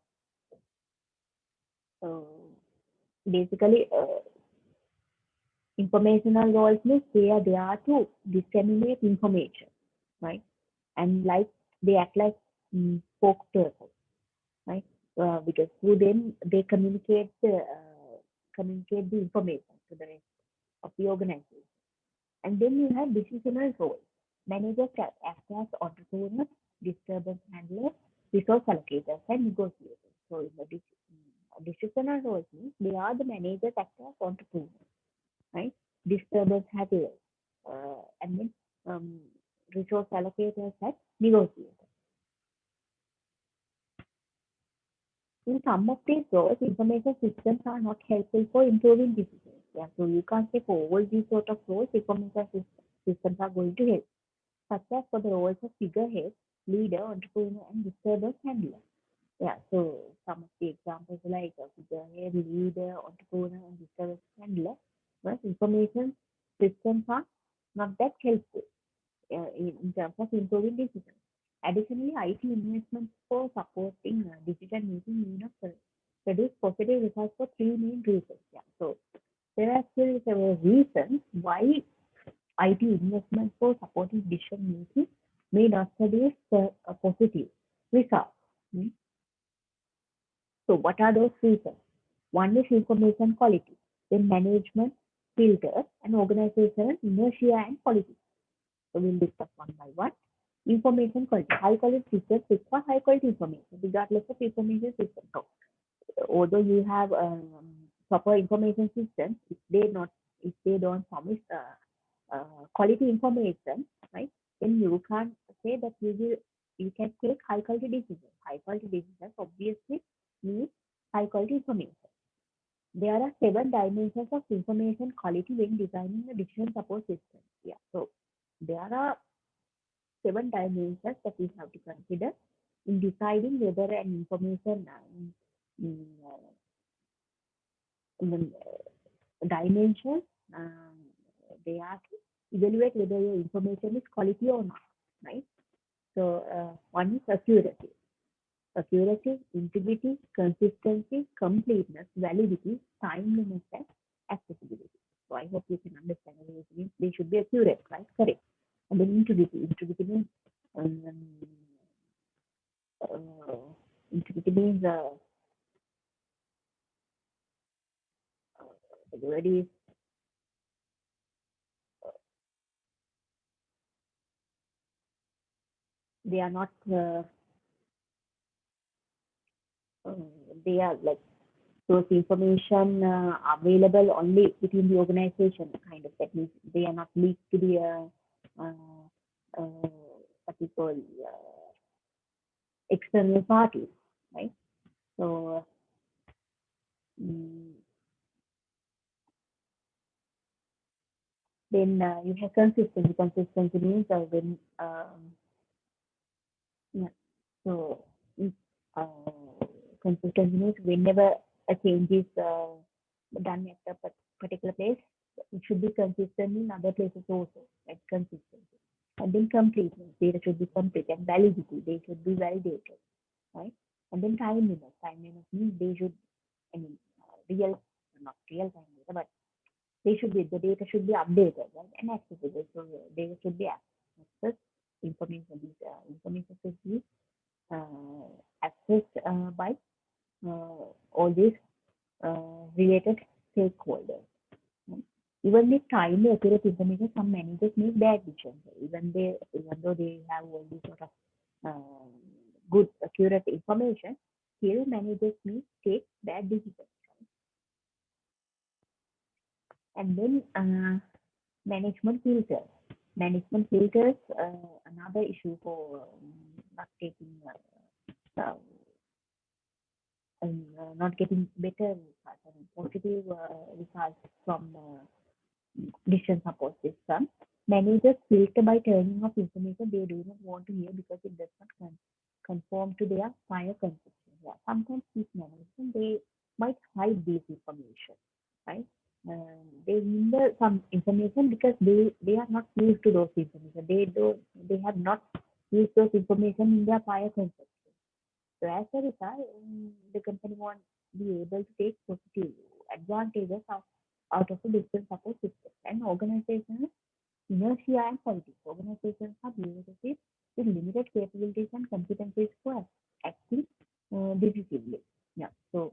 basically, informational roles means they are there to disseminate information, right? And like they act like spokesperson, right? Because through them they communicate the information to the rest of the organization. And then you have decisional roles. Managers act as entrepreneurs, disturbance handlers, resource allocators, and negotiators. So in the decisional roles means they are the managers act as entrepreneurs, right? Disturbance handlers, and then um, resource allocators and negotiators. In some of these roles, information systems are not helpful for improving decisions. Yeah, so you can't say for all these sort of roles, systems are going to help, such as for the roles of figurehead, leader, entrepreneur, and disturbance handler. Yeah, so some of the examples like figurehead, leader, entrepreneur, and disturbance handler, but information systems are not that helpful in terms of improving decisions. Additionally, IT investments for supporting decision-making may not produce positive results for three main reasons. Yeah. So there are still several reasons why IT investments for supporting decision-making may not produce a positive results. Hmm. So what are those reasons? One is information quality, then management, filters, and organizational inertia and politics. So we'll discuss one by one. Information quality. High quality systems require high quality information, regardless of information system. So although you have proper information systems, if they don't promise quality information, right? Then you can't say that you can take high quality decisions. High quality decisions obviously need high quality information. There are 7 dimensions of information quality when designing a decision support system. Yeah, so there are 7 dimensions that we have to consider in deciding whether an information mm, dimensions they are to evaluate whether your information is quality or not, right? So one is accuracy, integrity, consistency, completeness, validity, timeliness, and accessibility. So I hope you can understand what it means. They should be accurate, right? Correct. And then integrity means um, uh, integrity means the word is they are not uh, they are like those information available only within the organization kind of that means they are not leaked to the what we call external parties, right? So mm, then you have consistency. Consistency means when yeah, so mm, consistency means whenever a change is done at a particular place, it should be consistent in other places also, like consistency. And then completeness, data should be complete, and validity, they should be validated, right? And then timeliness, timeliness means they should, I mean, not real time data, but the data should be updated, right? And accessible, so data should be accessed, information, information should be accessed by all these related stakeholders. Even with timely, accurate information, some managers make bad decisions. Even though they have all these sort of good, accurate information, still managers may take bad decisions. And then management filters. Management filters, another issue for not taking not getting better results, I mean, positive results from decision support system. Managers filter by turning off information they do not want to hear because it does not conform to their prior conception. Yeah, sometimes these managers they might hide this information, right? They hinder some information because they are not used to those information. They have not used those information in their prior conception. So as a result, the company won't be able to take positive advantages out of a business support system. And organizations, inertia and politics. Organizations have bureaucracies with limited capabilities and competencies for acting decisively. Yeah. So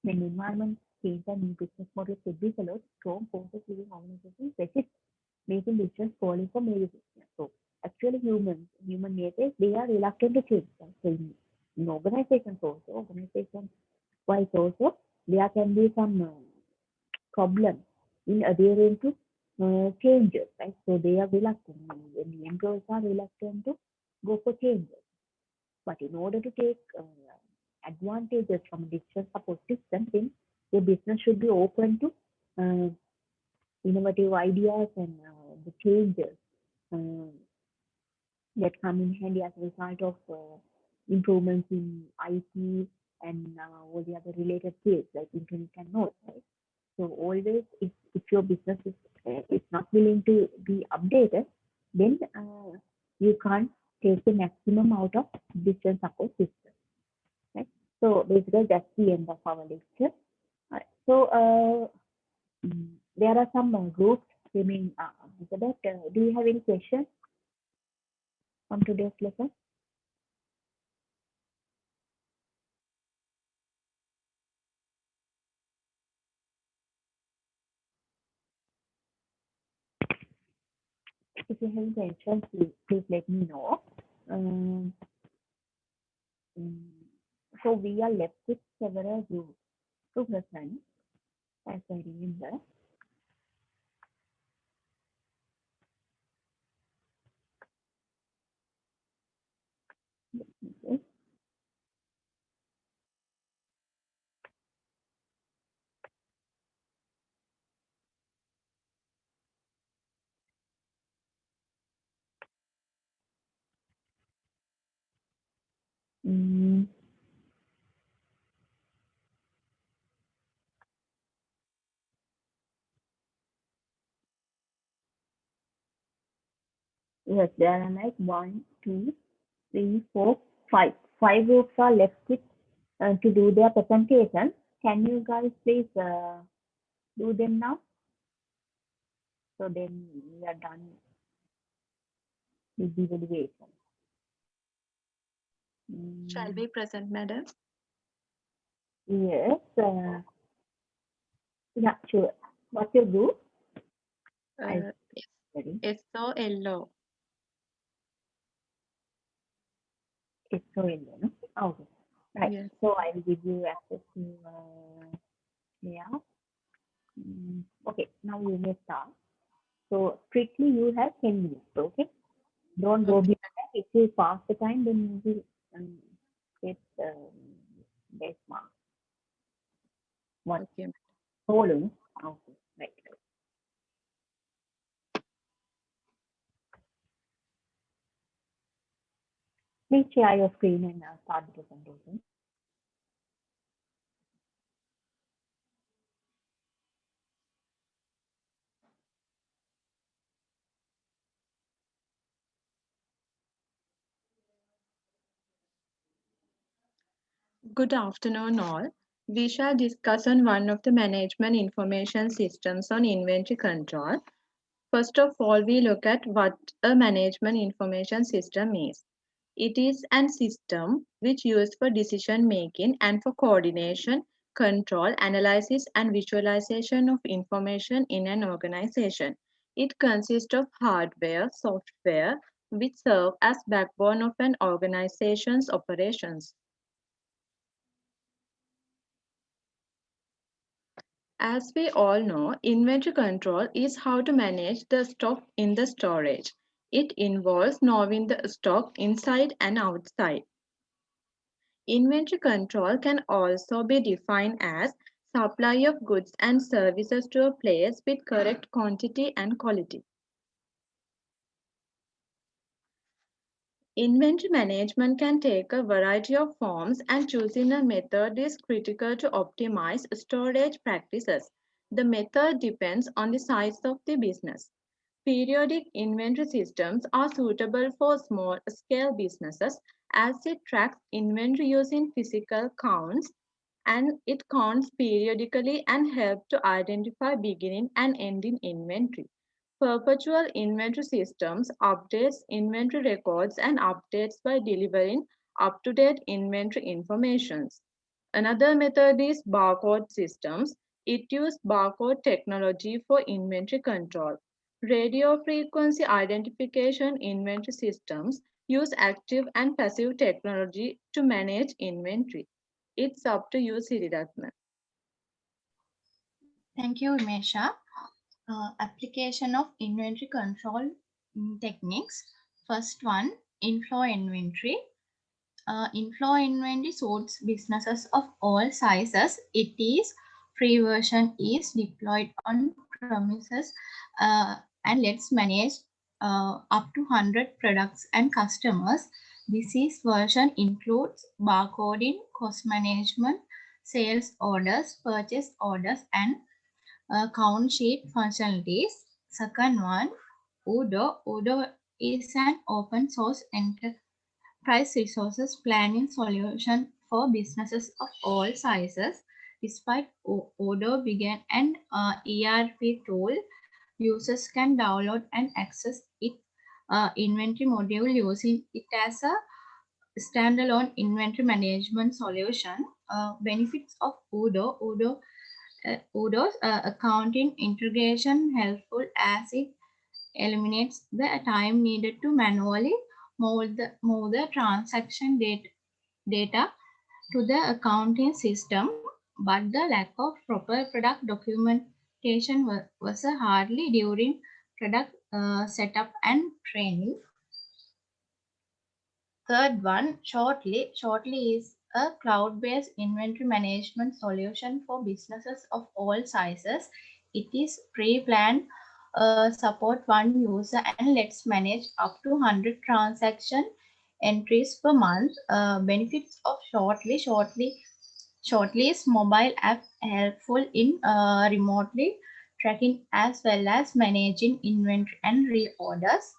when environment change and new business models could be followed, strong forces within organizations resist making decisions calling for major changes. So actually human nature, they are reluctant to change. Right? So in organizations wise also, there can be some problem in adhering to changes, right? So they are reluctant. And the employees are reluctant to go for changes. But in order to take advantages from a decision support system, then the business should be open to uh, innovative ideas and the changes uh, that come in handy as a result of improvements in IT and all the other related fields like internet and nodes, right? So always, if your business is not willing to be updated, then you can't take the maximum out of business support system, right? So basically, that's the end of our lecture. So there are some groups. I mean, Elizabeth, do you have any questions on today's lesson? If you have questions, please let me know. Um, mm, so we are left with several groups to present, as I remember. Okay. Mm, yes, there are like one, two, three, four, five. Five groups are left with to do their presentation. Can you guys please do them now? So then we are done with the evaluation. Shall Mm, we present, madam? yes. Yeah, sure. What's your group? I Uh, study. SOLO. It's so in there, no? Okay. Right. Yes. So I will give you access to yeah. Okay. Now you may start. So strictly you have 10 minutes. Okay. Don't go Okay. beyond that. If you pass the time, then you will get base mark. What? Okay. Following. Okay. Right. Please share your screen and start the presentation. Good afternoon, all. We shall discuss on one of the management information systems on inventory control. First of all, we look at what a management information system is. It is an system which used for decision making and for coordination, control, analysis, and visualization of information in an organization. It consists of hardware, software, which serve as backbone of an organization's operations. As we all know, inventory control is how to manage the stock in the storage. It involves knowing the stock inside and outside. Inventory control can also be defined as supply of goods and services to a place with correct quantity and quality. Inventory management can take a variety of forms, and choosing a method is critical to optimize storage practices. The method depends on the size of the business. Periodic inventory systems are suitable for small scale businesses as it tracks inventory using physical counts, and it counts periodically and helps to identify beginning and ending inventory. Perpetual inventory systems updates inventory records and updates by delivering up-to-date inventory information. Another method is barcode systems. It uses barcode technology for inventory control. Radio frequency identification inventory systems use active and passive technology to manage inventory. It's up to you, Siriratna. Thank you, Umesha. Application of inventory control techniques. First one, inflow inventory. Inflow inventory suits businesses of all sizes. It is free version is deployed on premises and lets manage up to 100 products and customers. This is version includes barcoding, cost management, sales orders, purchase orders, and count sheet functionalities. Second one, Udo. Udo is an open source enterprise resources planning solution for businesses of all sizes. Despite Odoo being an ERP tool, users can download and access its inventory module using it as a standalone inventory management solution. Benefits of Odoo's accounting integration helpful as it eliminates the time needed to manually move the transaction data to the accounting system, but the lack of proper product documentation was a hardly during product setup and training. Third one, Shortly. Shortly is a cloud-based inventory management solution for businesses of all sizes. It is pre-planned, support one user, and lets manage up to 100 transaction entries per month. Benefits of Shortly is mobile app helpful in remotely tracking as well as managing inventory and reorders.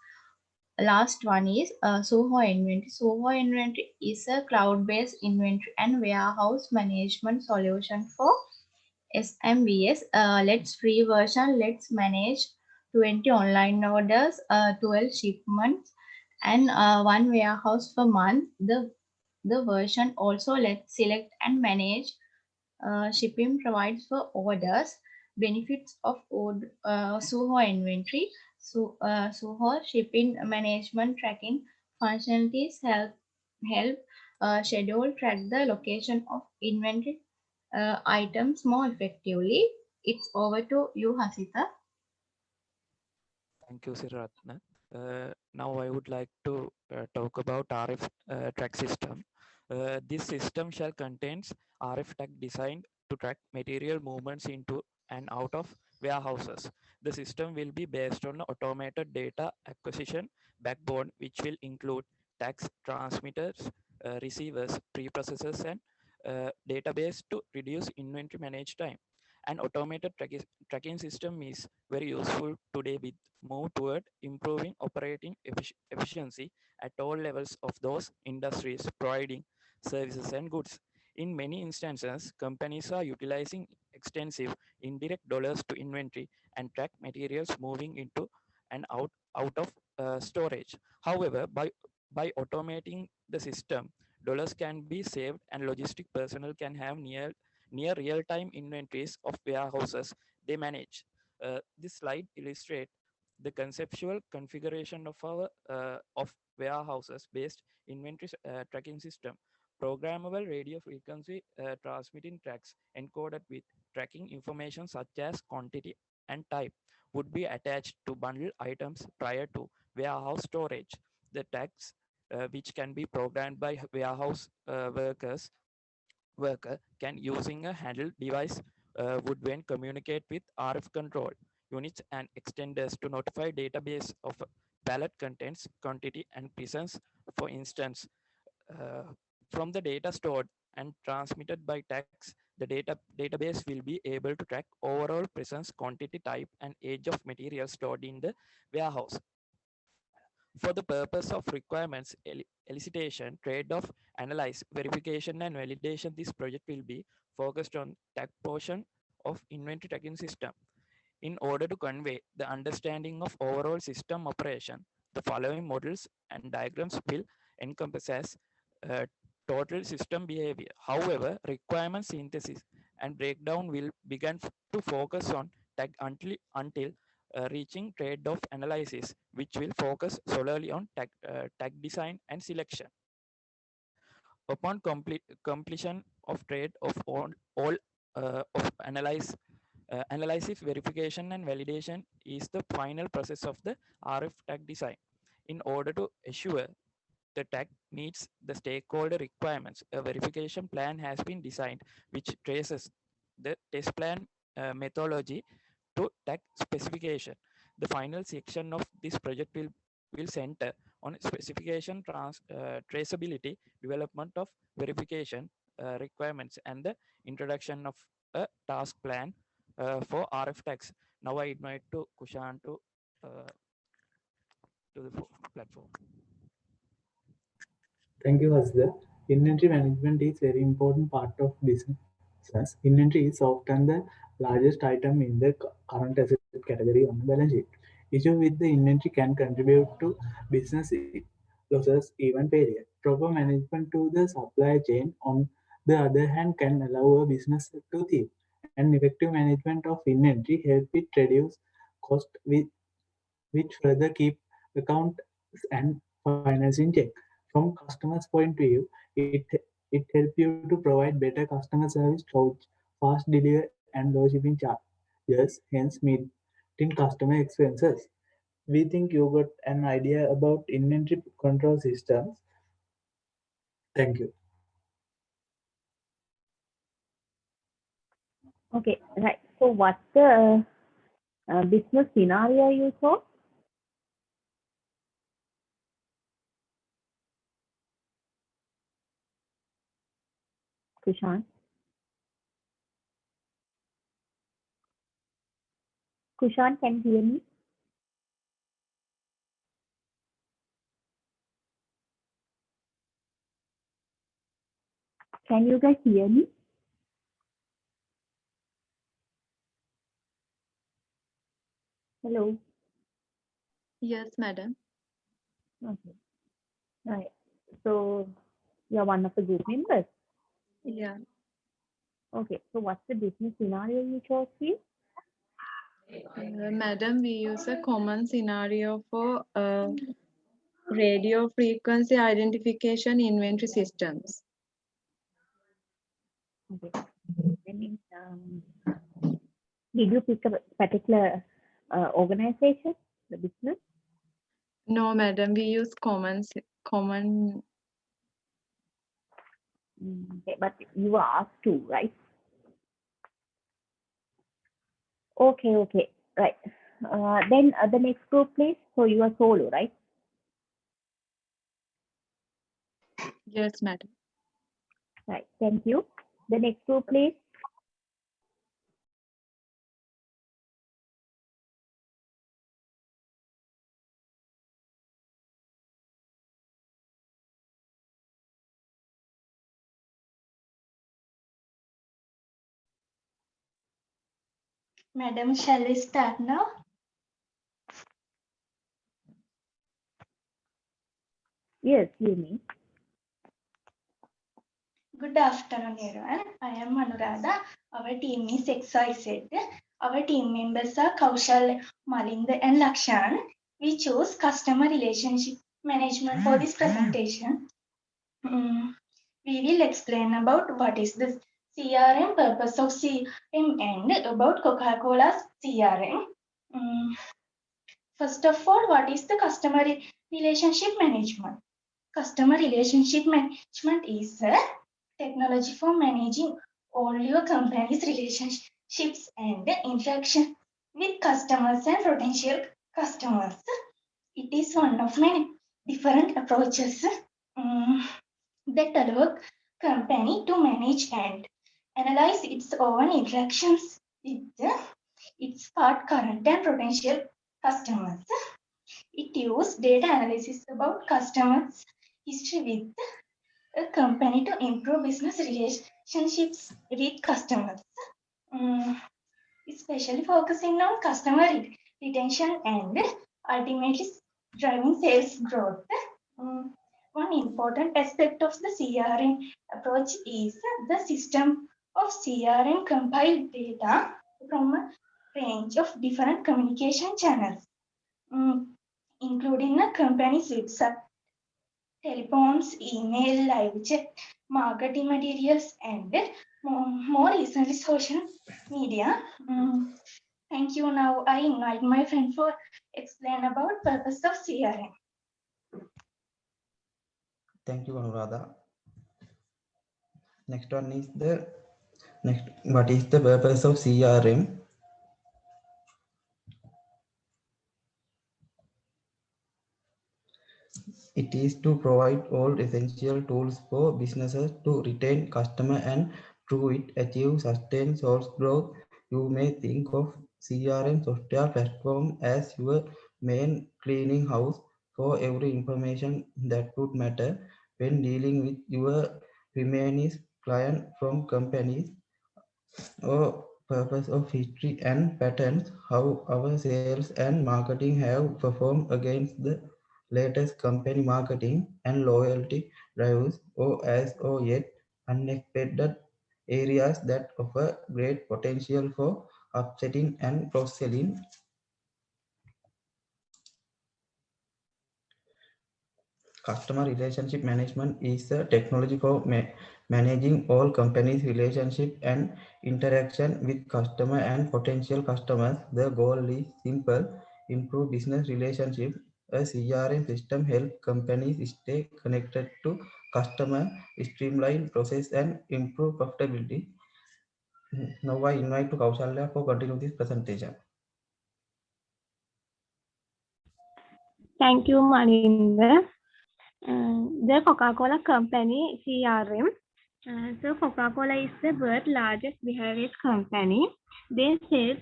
Last one is Soho Inventory. Soho Inventory is a cloud-based inventory and warehouse management solution for SMBS. Let's free version. Let's manage 20 online orders, 12 shipments, and one warehouse per month. The version also lets select and manage shipping provides for orders. Benefits of Soho inventory. Soho shipping management tracking functionalities help schedule track the location of inventory items more effectively. It's over to you, Hasita. Thank you, Siratna. Now I would like to talk about RF track system. This system shall contains RF tag designed to track material movements into and out of warehouses. The system will be based on automated data acquisition backbone, which will include tags, transmitters, receivers, preprocessors, and database to reduce inventory manage time. An automated tracking system is very useful today with move toward improving operating efficiency at all levels of those industries providing services and goods. In many instances, companies are utilizing extensive indirect dollars to inventory and track materials moving into and out of storage. However, by automating the system, dollars can be saved and logistic personnel can have near real-time inventories of warehouses they manage. This slide illustrates the conceptual configuration of our of warehouses based inventory tracking system. Programmable radio frequency transmitting tracks encoded with tracking information such as quantity and type would be attached to bundle items prior to warehouse storage. The tags, which can be programmed by warehouse worker can using a handle device would then communicate with RF control units and extenders to notify database of palette contains quantity and presence. For instance, from the data stored and transmitted by tags, the database will be able to track overall presence, quantity, type, and age of material stored in the warehouse. For the purpose of requirements elicitation, trade-off, analyze, verification, and validation, this project will be focused on tag portion of inventory tracking system. In order to convey the understanding of overall system operation, the following models and diagrams will encompass as uh, total system behavior. However, requirement synthesis and breakdown will begin to focus on tag until reaching trade-off analysis, which will focus solely on tag design and selection. Upon completion of trade of all of analysis, verification, and validation is the final process of the RF tag design. In order to assure the tag meets the stakeholder requirements, a verification plan has been designed which traces the test plan methodology to tag specification. The final section of this project will center on specification, traceability, development of verification requirements, and the introduction of a task plan for RF tags. Now I invite to Kushan to the platform. Thank you, Hasda. Inventory management is very important part of business. Inventory is often the largest item in the current asset category on the balance sheet. Issue with the inventory can contribute to business losses, even failure. Proper management to the supply chain, on the other hand, can allow a business to thrive. And effective management of inventory help it reduce cost, which further keep accounts and financing check. From customers' point of view, it helps you to provide better customer service through fast delivery and low shipping charges, hence meeting customer expenses. We think you got an idea about inventory control systems. Thank you. Okay, right. So what's the business scenario you saw? Kushan? Kushan, can you hear me? Can you guys hear me? Hello? Yes, madam. Okay. Right. So you're one of the group members. Yeah. Okay. So what's the business scenario you chose here? Madam, we use a common scenario for radio frequency identification inventory systems. Okay. That means, did you pick a particular organization, the business? No, madam, we use common. Okay, but you were asked to, right? Okay, okay, right. Then the next group, please. So you are solo, right? Yes, madam. Right. Thank you. The next group, please. Madam, shall we start now? Yes, you may. Good afternoon, everyone. I am Anuradha. Our team is XYZ. Our team members are Kaushal, Malinda, and Lakshan. We chose customer relationship management for this presentation. We will explain about what is the CRM, purpose of CRM, and about Coca-Cola's CRM. First of all, what is the customer relationship management? Customer relationship management is a technology for managing all your company's relationships and interaction with customers and potential customers. It is one of many different approaches that allow company to manage and analyze its own interactions with its part current and potential customers. It uses data analysis about customers' history with a company to improve business relationships with customers, especially focusing on customer retention and ultimately driving sales growth. One important aspect of the CRM approach is the system of CRM compiled data from a range of different communication channels, including a company's website, telephones, email, live chat, marketing materials, and more recently social media. Thank you. Now I invite my friend for explain about purpose of CRM. Thank you, Anuradha. Next one is what is the purpose of CRM? It is to provide all essential tools for businesses to retain customer and through it achieve sustained sales growth. You may think of CRM software platform as your main cleaning house for every information that would matter when dealing with your remaining client from companies or purpose of history and patterns, how our sales and marketing have performed against the latest company marketing and loyalty drives, or yet unexpected areas that offer great potential for upselling and cross-selling. Customer relationship management is a technology for managing all companies' relationship and interaction with customer and potential customers. The goal is simple: improve business relationship. A CRM system helps companies stay connected to customer, streamline process, and improve profitability. Now I invite to Kaushalya for continue this presentation. Thank you, Maninder. The Coca-Cola Company CRM. So Coca-Cola is the world's largest beverage company. They sell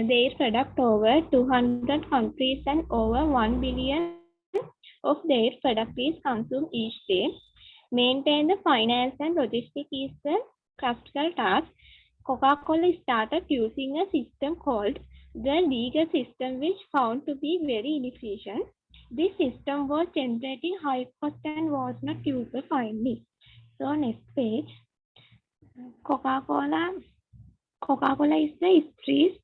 their product over 200 countries and over 1 billion of their product is consumed each day. Maintain the finance and logistics is the critical task. Coca-Cola started using a system called the legal system, which found to be very inefficient. This system was generating high cost and was not user friendly. So next page. Coca-Cola is the history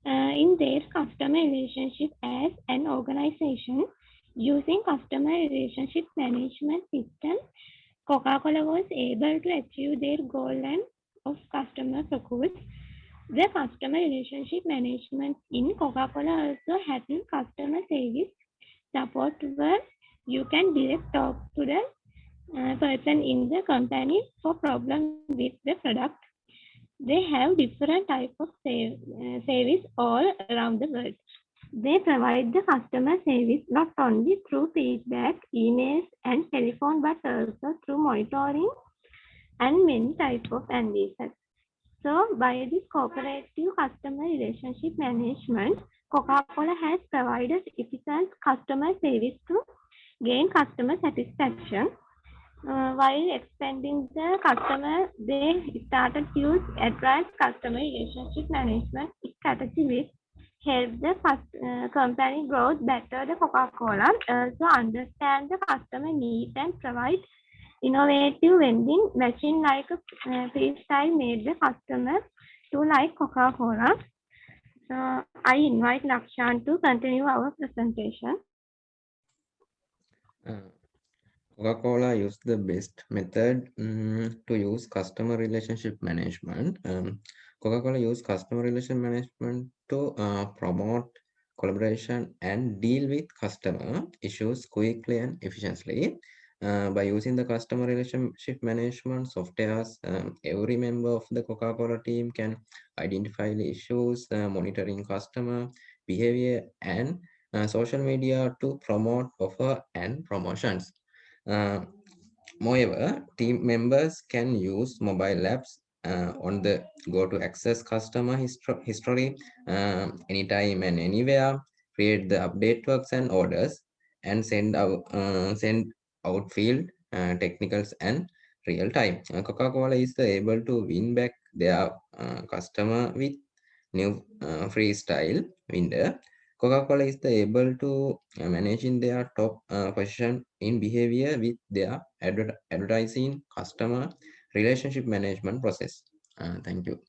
in their customer relationship as an organization. Using customer relationship management system, Coca-Cola was able to achieve their goal of customer focus. The customer relationship management in Coca-Cola also had customer service support where you can direct talk to the person in the company for problem with the product. They have different types of service all around the world. They provide the customer service not only through feedback, emails, and telephone, but also through monitoring and many types of analysis. So by this cooperative customer relationship management, Coca-Cola has provided efficient customer service to gain customer satisfaction. While expanding the customer, they started to use advanced customer relationship management strategy which help the company grow better. The Coca-Cola also understand the customer needs and provide innovative vending machine like a freestyle made the customer to like Coca-Cola. I invite Lakshan to continue our presentation. Coca-Cola used the best method to use customer relationship management. Coca-Cola used customer relationship management to promote collaboration and deal with customer issues quickly and efficiently. By using the customer relationship management softwares, every member of the Coca-Cola team can identify the issues, monitoring customer behavior, and social media to promote offer and promotions. Uh, Moreover, team members can use mobile apps on the go to access customer history anytime and anywhere, create the update works and orders, and send out field technicals and real time. Coca-Cola is able to win back their customer with new freestyle window. Coca-Cola is able to manage in their top position in behavior with their advertising customer relationship management process. Thank you.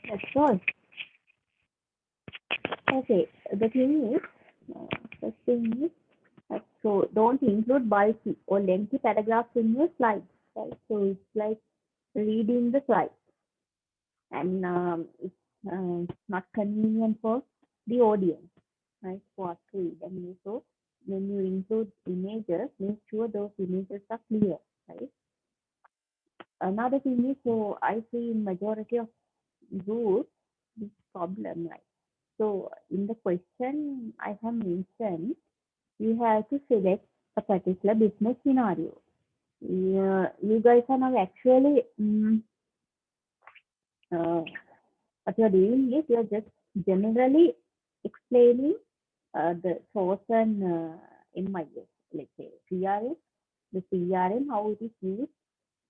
That's all. Okay, the thing is, first thing is, so don't include bulky or lengthy paragraphs in your slides, right? So it's like reading the slides, and it's not convenient for the audience, right? For us to read. And so when you include images, make sure those images are clear, right? Another thing is, so I see in majority of groups this problem, right? So in the question I have mentioned, you have to select a particular business scenario. You guys are now actually what you're doing is you're just generally explaining the source and MIS, let's say CRM, the CRM, how it is used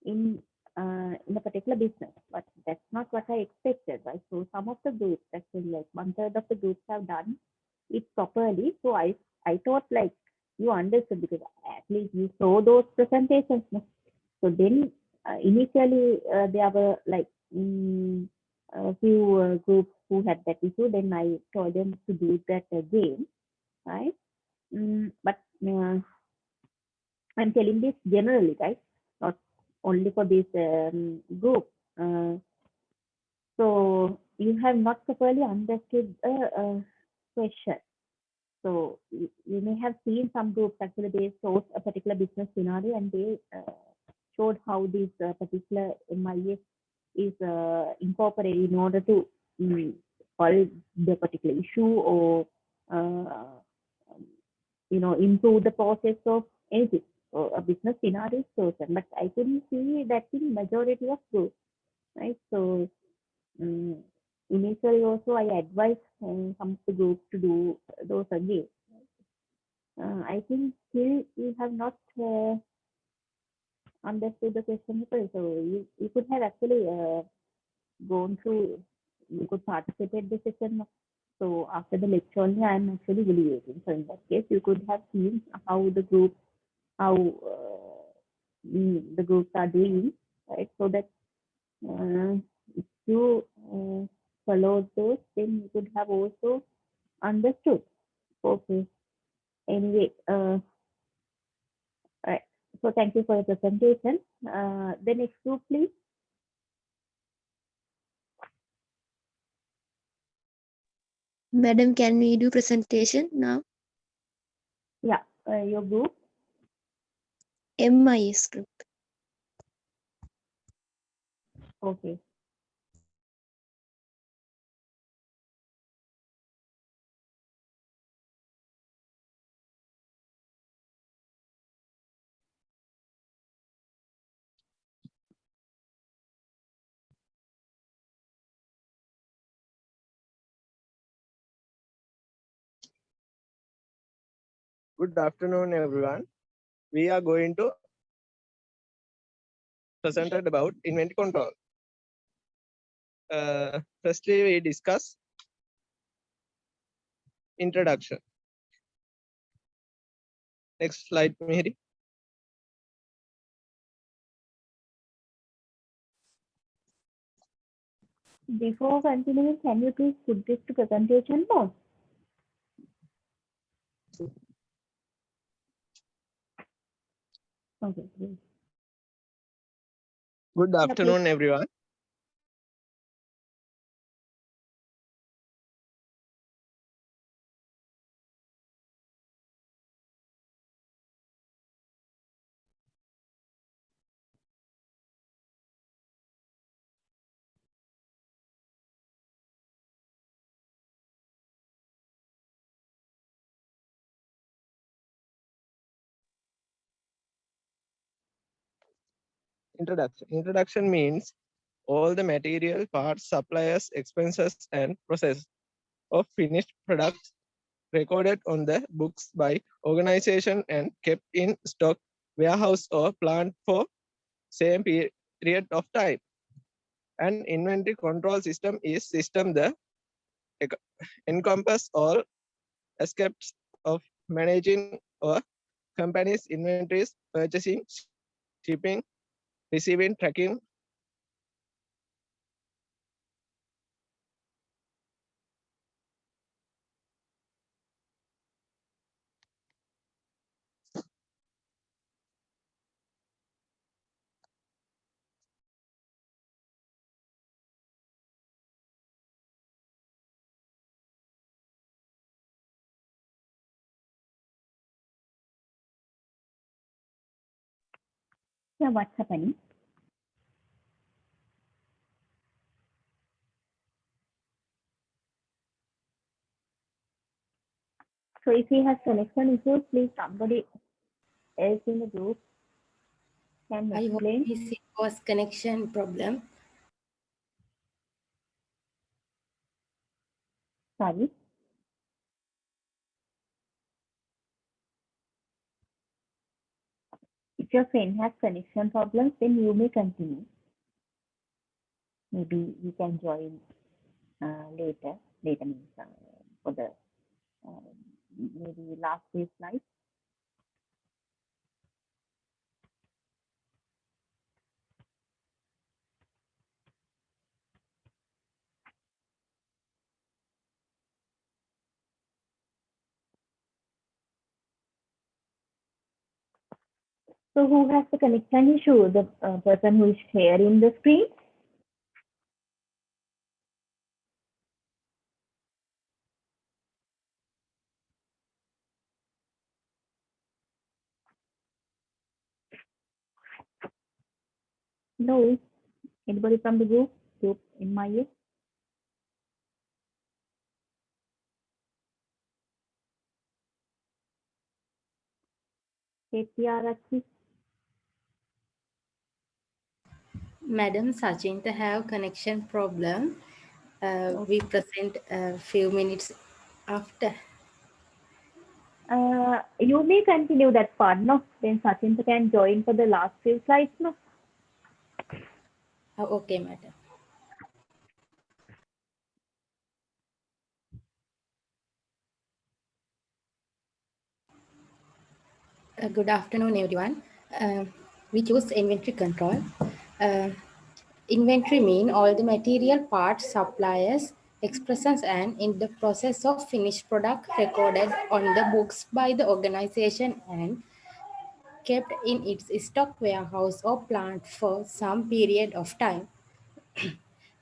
in a particular business. But that's not what I expected, right? So some of the groups, actually like 1/3 of the groups have done it properly. So I thought like you understood because at least you saw those presentations. No? So then initially there were like a few groups who had that issue. Then I told them to do that again, right? But I'm telling this generally, right? Not only for this group. So you have not properly understood the question. So you may have seen some groups actually they showed a particular business scenario and they showed how this particular MIS is incorporated in order to solve the particular issue or improve the process of anything or a business scenario is chosen. But I couldn't see that in majority of groups, right? So initially also I advise some of the groups to do those again. I think still you have not understood the question properly. So you could have actually gone through, you could participate the session. So after the lecture only, I am actually evaluating. So in that case, you could have seen how the groups are doing, right? So that if you follow those, then you could have also understood. Okay. Anyway, right. So thank you for your presentation. The next group, please. Madam, can we do presentation now? Yeah, your group. MIS group. Okay. Good afternoon, everyone. We are going to present about inventory control. Firstly, we discuss introduction. Next slide, Mehdi. Before continuing, can you please put this to presentation mode? Okay, please. Good afternoon, everyone. Introduction. Introduction means all the material, parts, suppliers, expenses, and process of finished products recorded on the books by organization and kept in stock, warehouse, or plant for same period of time. An inventory control system is system that encompass all aspects of managing a company's inventories, purchasing, shipping, receiving, tracking. Yeah, what's happening? So if he has connection issues, please somebody else in the group can I hope explain. this was connection problem. Sorry. If your friend has connection problems, then you may continue. Maybe you can join later. Later means for the maybe last few slides. So who has the connection issue? The person who is sharing the screen? No. Anybody from the group? Group in my ear? KPRC? Madam Sachinta have connection problem. We present a few minutes after. You may continue that part, no? Then Sachin can join for the last few slides, no? Okay, madam. Good afternoon, everyone. We choose inventory control. Uh, Inventory mean all the material parts, suppliers, expressions, and in the process of finished product recorded on the books by the organization and kept in its stock warehouse or plant for some period of time.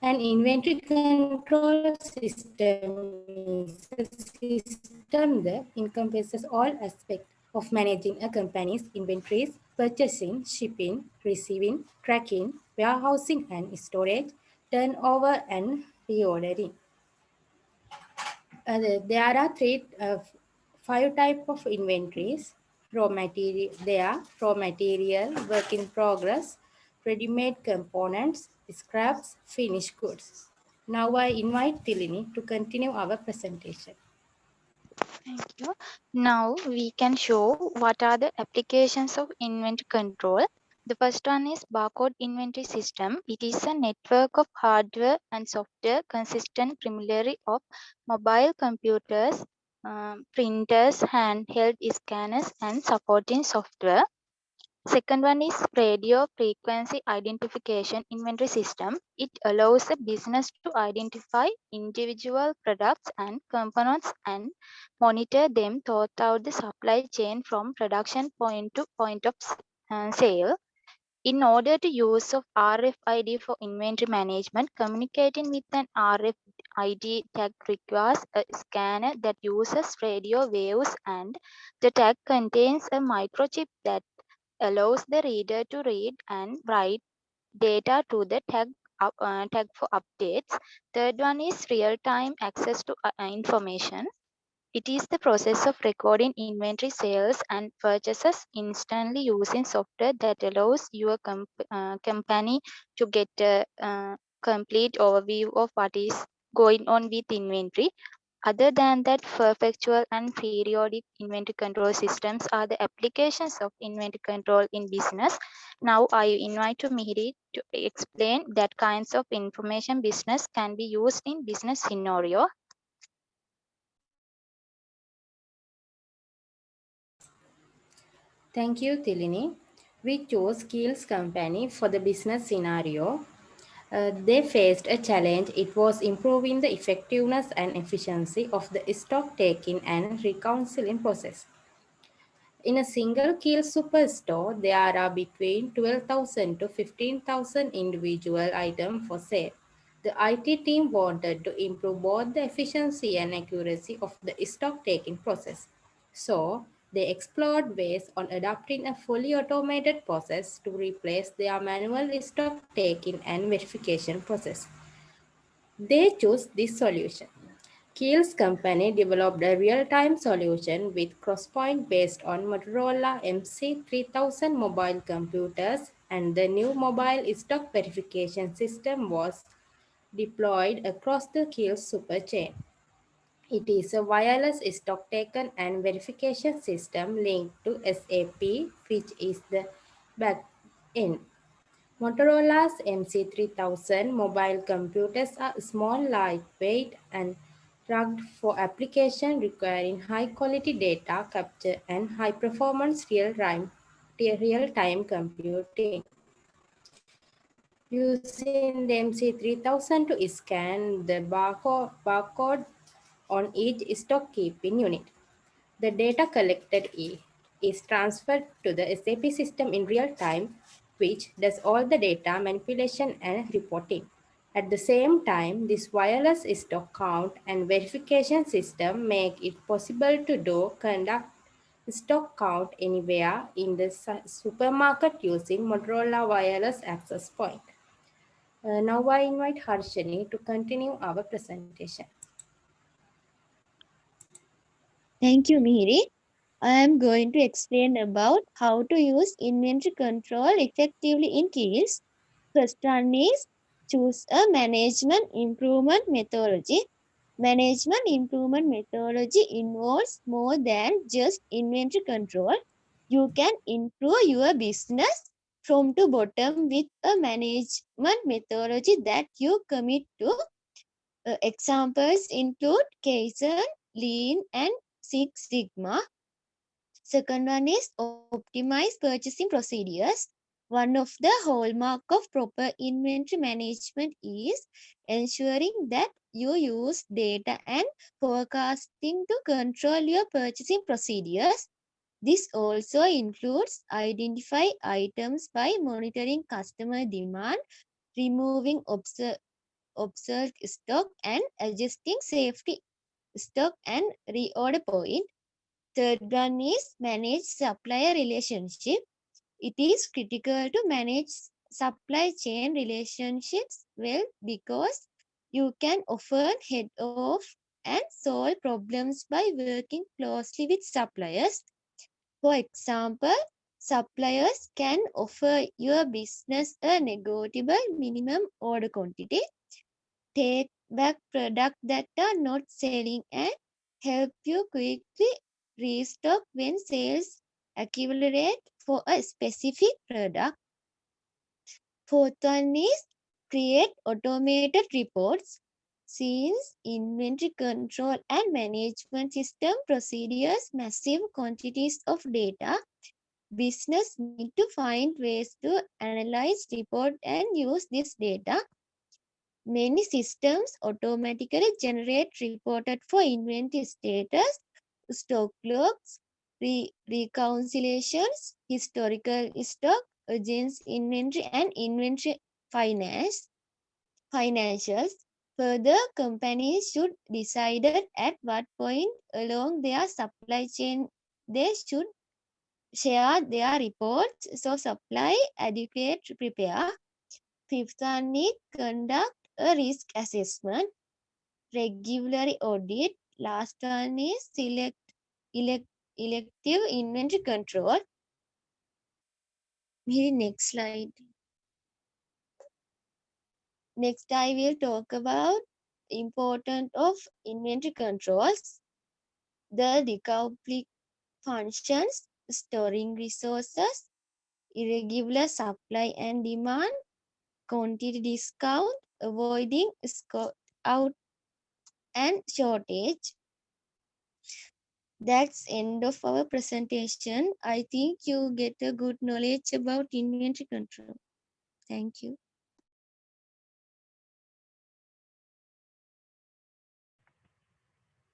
An inventory control system is a system that encompasses all aspects of managing a company's inventories, purchasing, shipping, receiving, tracking, warehousing and storage, turnover and reordering. There are five types of inventories. Raw material, they are raw material, work in progress, ready-made components, scraps, finished goods. Now I invite Tilini to continue our presentation. Thank you. Now we can show what are the applications of inventory control. The first one is barcode inventory system. It is a network of hardware and software consistent primarily of mobile computers, printers, handheld scanners, and supporting software. Second one is radio frequency identification inventory system. It allows a business to identify individual products and components and monitor them throughout the supply chain from production point to point of sale. In order to use of RFID for inventory management, communicating with an RFID tag requires a scanner that uses radio waves, and the tag contains a microchip that allows the reader to read and write data to the tag for updates. Third one is real-time access to information. It is the process of recording inventory sales and purchases instantly using software that allows your company to get a complete overview of what is going on with inventory. Other than that, perpetual and periodic inventory control systems are the applications of inventory control in business. Now I invite to Mihiri to explain that kinds of information business can be used in business scenario. Thank you, Tilini. We chose Keel's company for the business scenario. They faced a challenge. It was improving the effectiveness and efficiency of the stock taking and reconciling process. In a single Keel superstore, there are between 12,000 to 15,000 individual items for sale. The IT team wanted to improve both the efficiency and accuracy of the stock taking process. So, they explored ways on adopting a fully automated process to replace their manual stock taking and verification process. They chose this solution. Keel's company developed a real-time solution with Crosspoint based on Motorola MC3000 mobile computers, and the new mobile stock verification system was deployed across the Keel's super chain. It is a wireless stock taken and verification system linked to SAP, which is the back end. Motorola's MC3000 mobile computers are small, lightweight, and rugged for application requiring high-quality data capture and high-performance real-time computing. Using the MC3000 to scan the barcode on each stock keeping unit. The data collected is transferred to the SAP system in real time, which does all the data manipulation and reporting. At the same time, this wireless stock count and verification system make it possible to conduct stock count anywhere in the supermarket using Motorola Wireless Access Point. Now I invite Harshini to continue our presentation. Thank you, Mihiri. I am going to explain about how to use inventory control effectively in Keels. First one is choose a management improvement methodology. Management improvement methodology involves more than just inventory control. You can improve your business from to bottom with a management methodology that you commit to. Examples include Kaizen, Lean, and Six Sigma. Second one is optimize purchasing procedures. One of the hallmark of proper inventory management is ensuring that you use data and forecasting to control your purchasing procedures. This also includes identify items by monitoring customer demand, removing obsolete stock, and adjusting safety stock and reorder point. Third one is manage supplier relationship. It is critical to manage supply chain relationships well because you can often head off and solve problems by working closely with suppliers. For example, suppliers can offer your business a negotiable minimum order quantity, take back products that are not selling, and help you quickly restock when sales accumulate for a specific product. Fourth one is create automated reports. Since inventory control and management system procedures massive quantities of data, business need to find ways to analyze, report, and use this data. Many systems automatically generate reported for inventory status, stock logs, reconciliations, historical stock, agents inventory, and inventory financials. Further, companies should decide at what point along their supply chain they should share their reports so supply adequate prepare. Fifth one is conduct a risk assessment, regularly audit, last one is elective inventory control. Here, next slide. Next, I will talk about importance of inventory controls, the decoupling functions, storing resources, irregular supply and demand, quantity discount, avoiding stock out and shortage. That's end of our presentation. I think you get a good knowledge about inventory control. Thank you.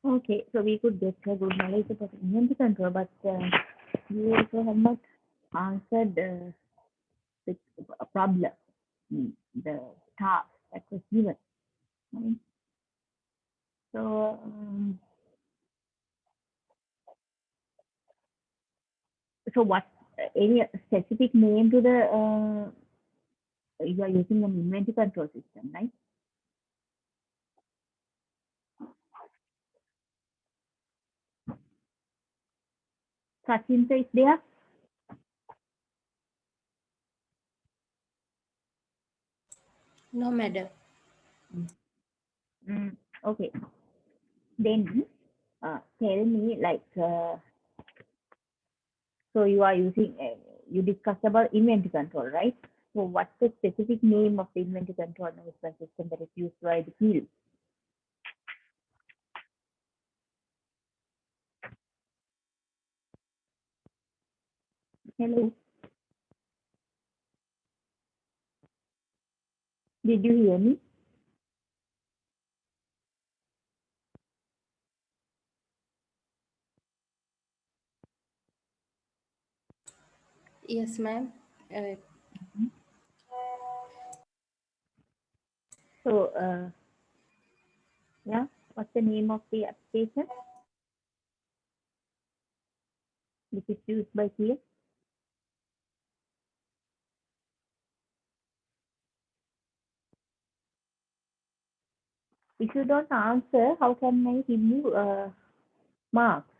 Okay, so we could get a good knowledge about inventory control, but you also have not answered the problem, the task that was given. Right? So, so what any specific name to the you are using an inventory control system, right? Sachin is there? No, madam. Okay. Then tell me, like, so you are using, you discussed about inventory control, right? So what's the specific name of the inventory control management system that is used by the field? Hello. Did you hear me? Yes, ma'am. So, yeah, what's the name of the application which is used by here? If you don't answer, how can I give you marks?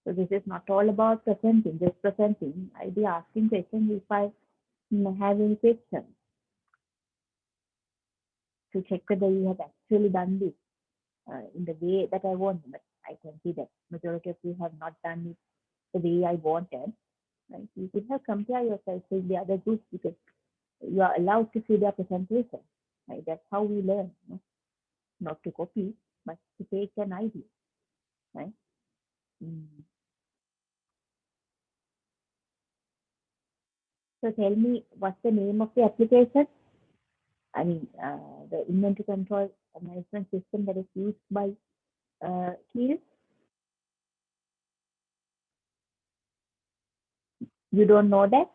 So this is not all about presenting, just presenting. I'll be asking questions if I have any questions to check whether you have actually done this in the way that I want. But I can see that majority of you have not done it the way I wanted. Right? You could have compare yourself with the other groups because you are allowed to see their presentation. Right? That's how we learn. No? Not to copy, but to take an idea. Right? So tell me, what's the name of the application? I mean, the inventory control management system that is used by Keel. You don't know that?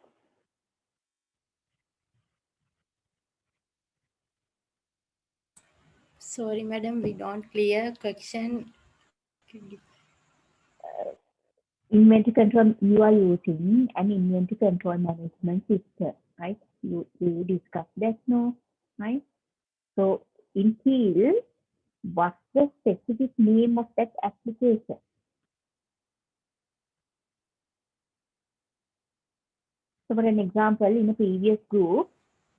Sorry, madam, we don't clear question. Inventory control, you are using an inventory control management system, right? You discussed that, no? Right? So in Keel, what's the specific name of that application? So for an example, in a previous group,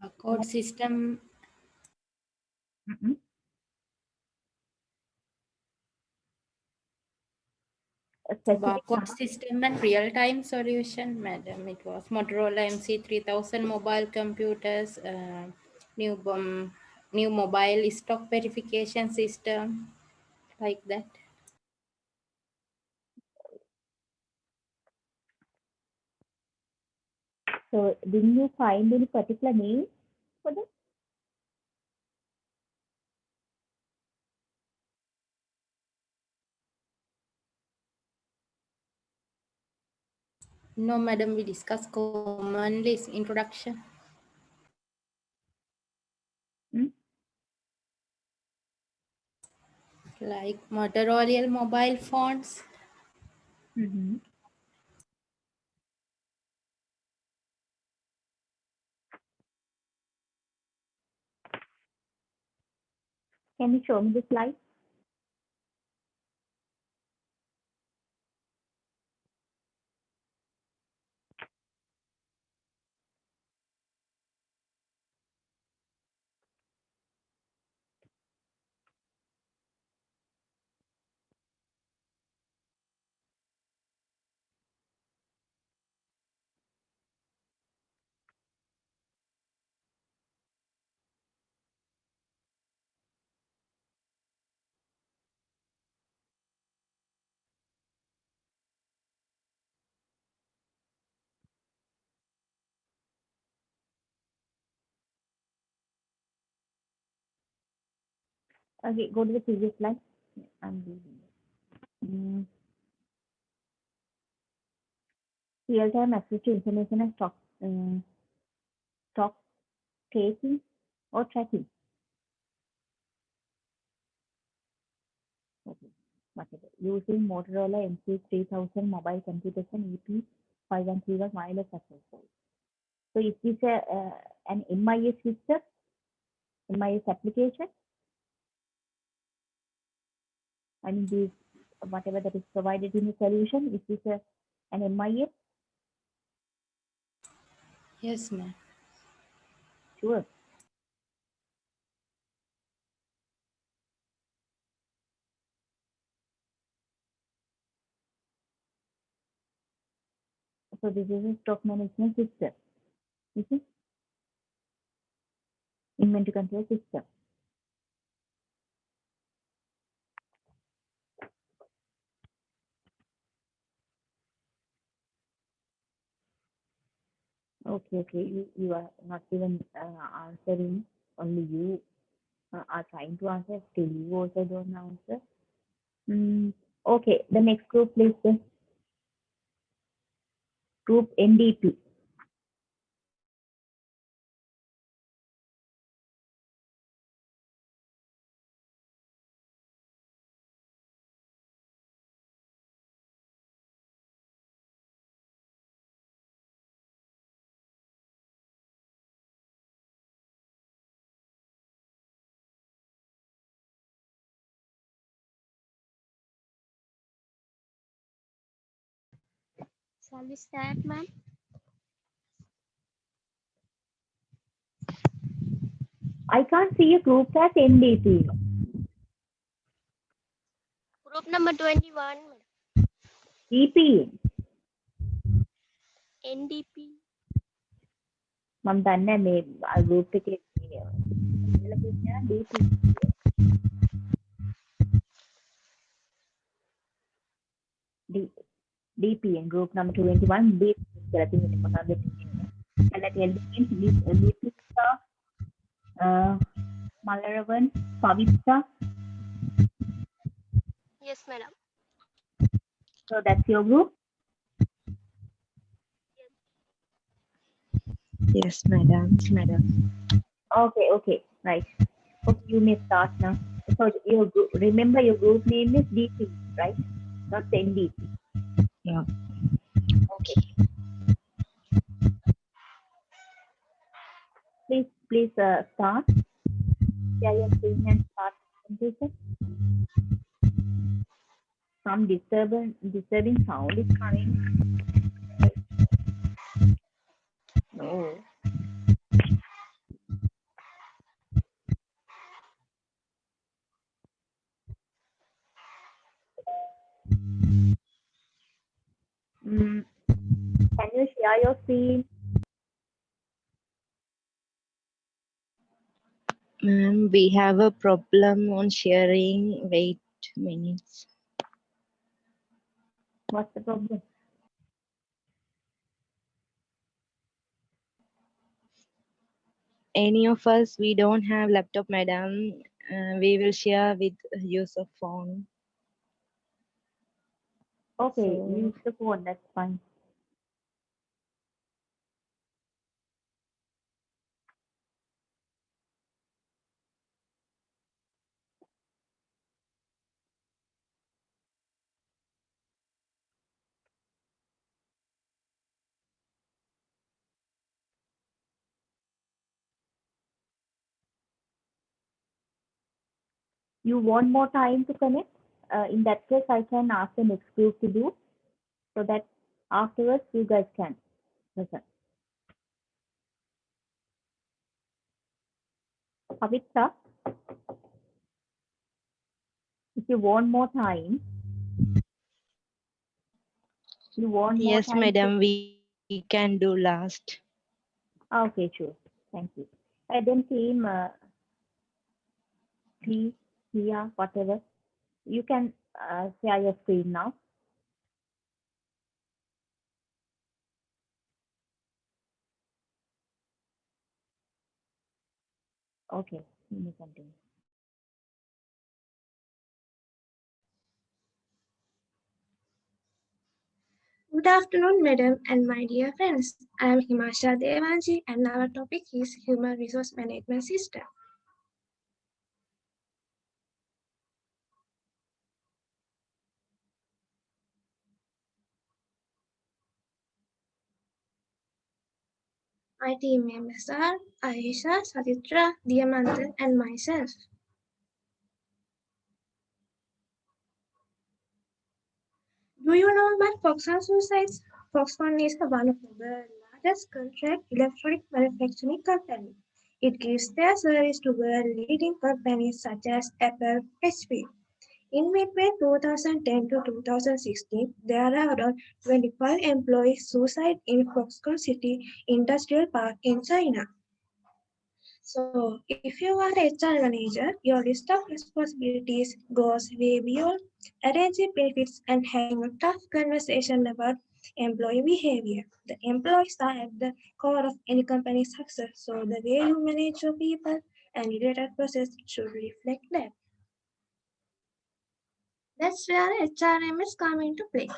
A code system. Barcode system and real-time solution, madam. It was Motorola MC3000 mobile computers, new mobile stock verification system, like that. So didn't you find any particular name for that? No, madam, we discuss commonly introduction. Like Motorola mobile phones. Can you show me the slide? Okay, go to the previous slide. I'm leaving. Real-time access to information and stock taking or tracking. Okay, whatever. Using Motorola MQ3000 mobile computers and EP5131 wireless access point. So is this an MIS system, MIS application? I mean, this whatever that is provided in the solution, is this an MIS? Yes, ma'am. Sure. So this is a stock management system. This is inventory control system. Okay. You are not even answering. Only you are trying to answer. Still, you also don't answer. Okay, the next group, please. Group NDP. Shall we start, ma'am? I can't see a group as NDP. Group number 21, EP. NDP. මම දන්නේ මේ group එකේ කියලා කියන්නේ DP. DPN group number 21 B කියලා තියෙන්නේ මොනවද කියන්නේ. එලට ලිපිස්සා Malaravan, Pavitra. Yes, madam. So that's your group? Yes, madam. Okay, right. Okay, you may start now. So your group, remember your group name is DP, right? Not NDP. Yeah. Okay. Please start. Share your screen and start presentation. Some disturbing sound is coming. No. Can you share your screen? Ma'am, we have a problem on sharing. Wait minutes. What's the problem? Any of us, we don't have laptop, madam. We will share with use of phone. Okay, So- use the phone, that's fine. You want more time to connect? In that case, I can ask the next group to do so that afterwards you guys can listen. Pavitra, if you want more time, Yes, madam, we can do last. Okay, sure. Thank you. And then team Tia, whatever, you can share your screen now. Okay, you may continue. Good afternoon, madam and my dear friends. I am Himasha Devanji and our topic is Human Resource Management System. My team members are Aisha, Satitra, Diamanthan and myself. Do you know about Foxconn suicides? Foxconn is one of the world's largest contract electronic manufacturing company. It gives their service to world-leading companies such as Apple, HP. In between 2010 to 2016, there are around 25 employees suicide in Foxconn City Industrial Park in China. So, if you are a HR manager, your list of responsibilities goes way beyond arranging benefits and having a tough conversation about employee behavior. The employees are at the core of any company's success, so the way you manage your people and related process should reflect that. That's where HRMS come into play.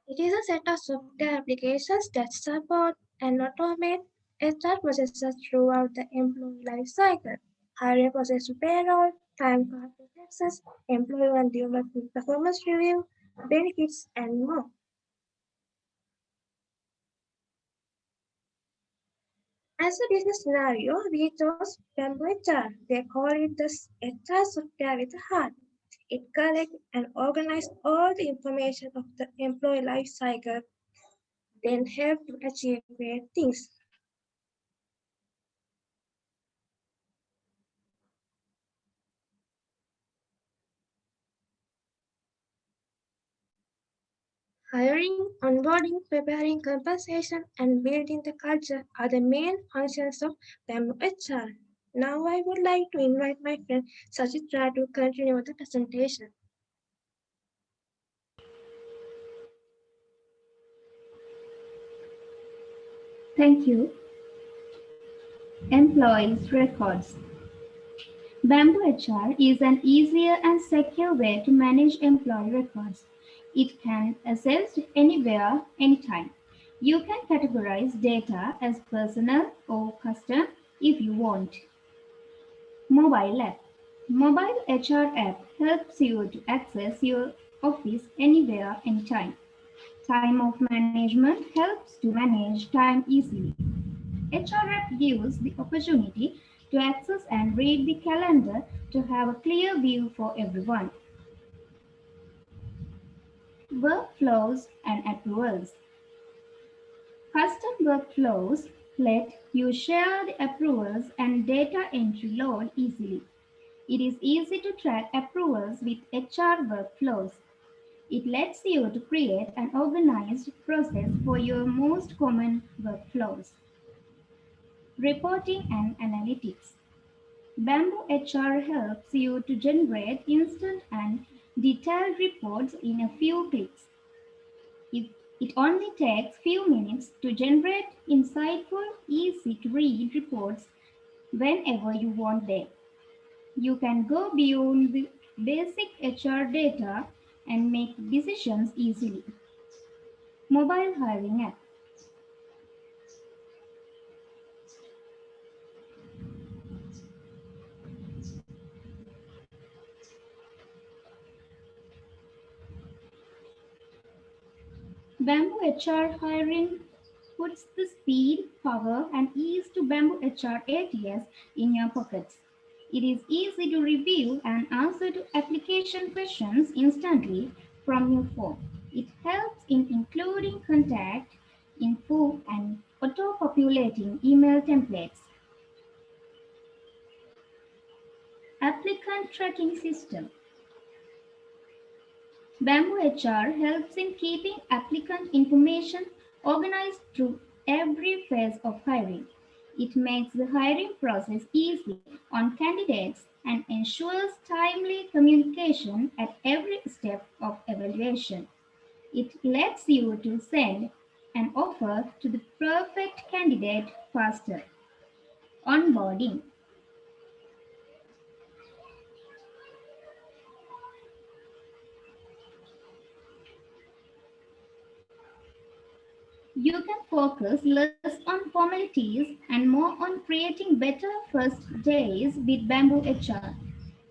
It is a set of software applications that support and automate HR processes throughout the employee life cycle. Hiring process to payroll, time card to taxes, employee and development performance review, benefits, and more. As a business scenario, we chose Bamboo HR. They call it the HR software with a heart. It collects and organizes all the information of the employee life cycle, then help to achieve great things. Hiring, onboarding, preparing compensation, and building the culture are the main functions of Bamboo HR. Now I would like to invite my friend Sachitra to continue the presentation. Thank you. Employees records. Bamboo HR is an easier and secure way to manage employee records. It can accessed anywhere, anytime. You can categorize data as personal or custom if you want. Mobile app. Mobile HR app helps you to access your office anywhere, anytime. Time of management helps to manage time easily. HR app gives the opportunity to access and read the calendar to have a clear view for everyone. Workflows and approvals. Custom workflows let you share the approvals and data entry load easily. It is easy to track approvals with HR workflows. It lets you to create an organized process for your most common workflows. Reporting and analytics. Bamboo HR helps you to generate instant and detailed reports in a few clicks. It only takes few minutes to generate insightful, easy to read reports whenever you want them. You can go beyond the basic HR data and make decisions easily. Mobile hiring app. Bamboo HR hiring puts the speed, power, and ease to Bamboo HR ATS in your pockets. It is easy to review and answer to application questions instantly from your phone. It helps in including contact info and auto-populating email templates. Applicant tracking system. Bamboo HR helps in keeping applicant information organized through every phase of hiring. It makes the hiring process easy on candidates and ensures timely communication at every step of evaluation. It lets you to send an offer to the perfect candidate faster. Onboarding. focus less on formalities and more on creating better first days with Bamboo HR.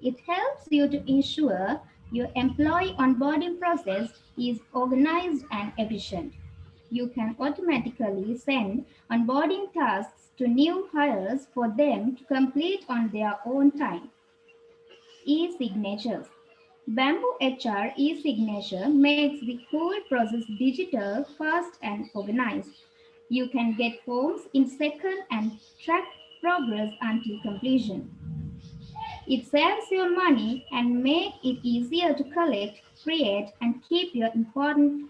It helps you to ensure your employee onboarding process is organized and efficient. You can automatically send onboarding tasks to new hires for them to complete on their own time. E-signatures. Bamboo HR e-signature makes the whole process digital, fast and organized. You can get forms in seconds and track progress until completion. It saves your money and make it easier to collect, create and keep your important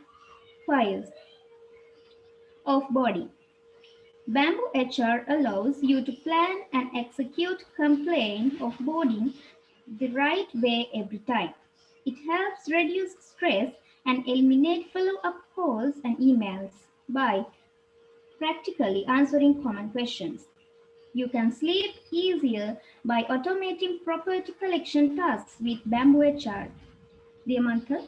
files. Offboarding. Bamboo HR allows you to plan and execute complaint offboarding the right way every time. It helps reduce stress and eliminate follow-up calls and emails by practically answering common questions. You can sleep easier by automating property collection tasks with Bamboo HR. Diamantha?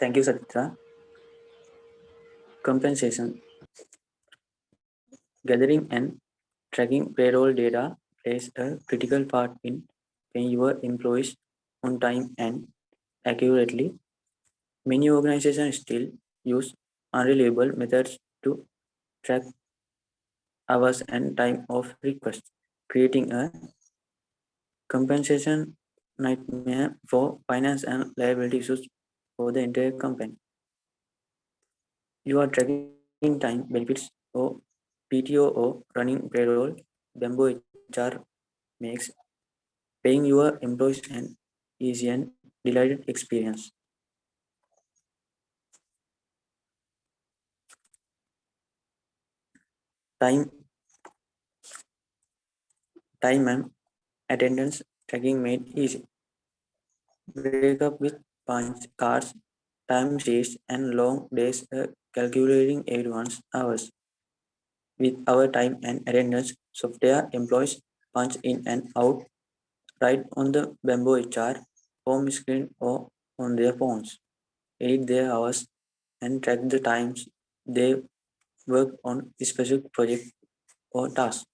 Thank you, Satya. Compensation. Gathering and tracking payroll data plays a critical part in paying your employees on time and accurately. Many organizations still use unreliable methods to track hours and time of requests, creating a compensation nightmare for finance and liability issues for the entire company. You are tracking time, benefits, or PTO or running payroll. Bamboo HR makes paying your employees an easy and delighted experience. Time, time and attendance tracking made easy. Break up with punch cards, time sheets, and long days calculating everyone's hours. With our time and attendance software, employees punch in and out right on the Bamboo HR home screen or on their phones, edit their hours, and track the times they work on a specific project or task.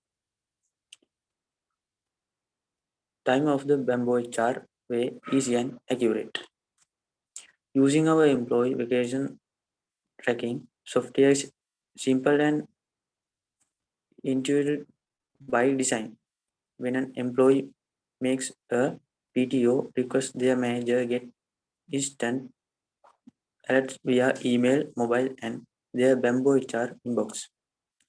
Time of the Bamboo HR way easy and accurate. Using our employee vacation tracking software is simple and intuitive by design. When an employee makes a PTO request, their manager get instant alerts via email, mobile, and their Bamboo HR inbox.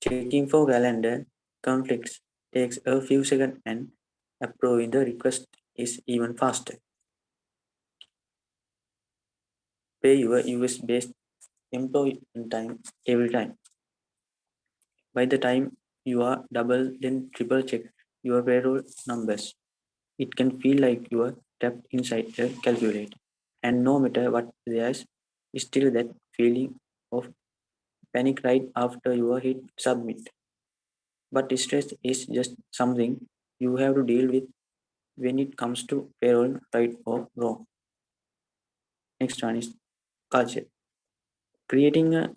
Checking for calendar conflicts takes a few seconds and approving the request is even faster. Pay your US-based employee on time every time. By the time you are double then triple check your payroll numbers, it can feel like you are trapped inside a calculator. And no matter what there's still that feeling of panic right after you hit submit. But stress is just something you have to deal with when it comes to payroll, right or wrong. Next one is culture. Creating a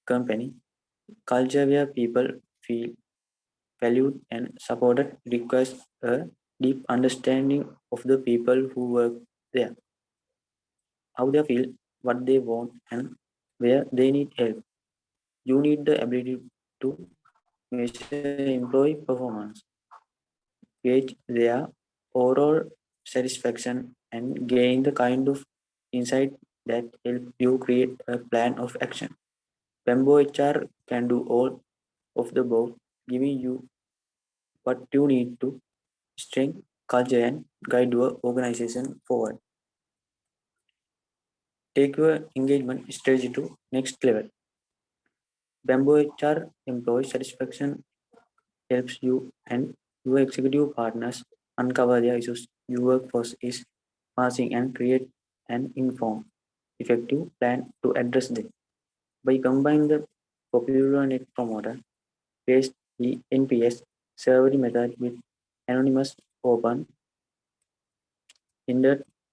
company culture where people feel valued and supported requires a deep understanding of the people who work there, how they feel, what they want, and where they need help. You need the ability to measure employee performance, gauge their overall satisfaction, and gain the kind of insight that help you create a plan of action. Bamboo HR can do all of the above, giving you what you need to strengthen culture and guide your organization forward. Take your engagement strategy to next level. Bamboo HR employee satisfaction helps you and your executive partners uncover the issues your workforce is facing and create an informed, effective plan to address them. By combining the popular Net Promoter based NPS survey method with anonymous open-ended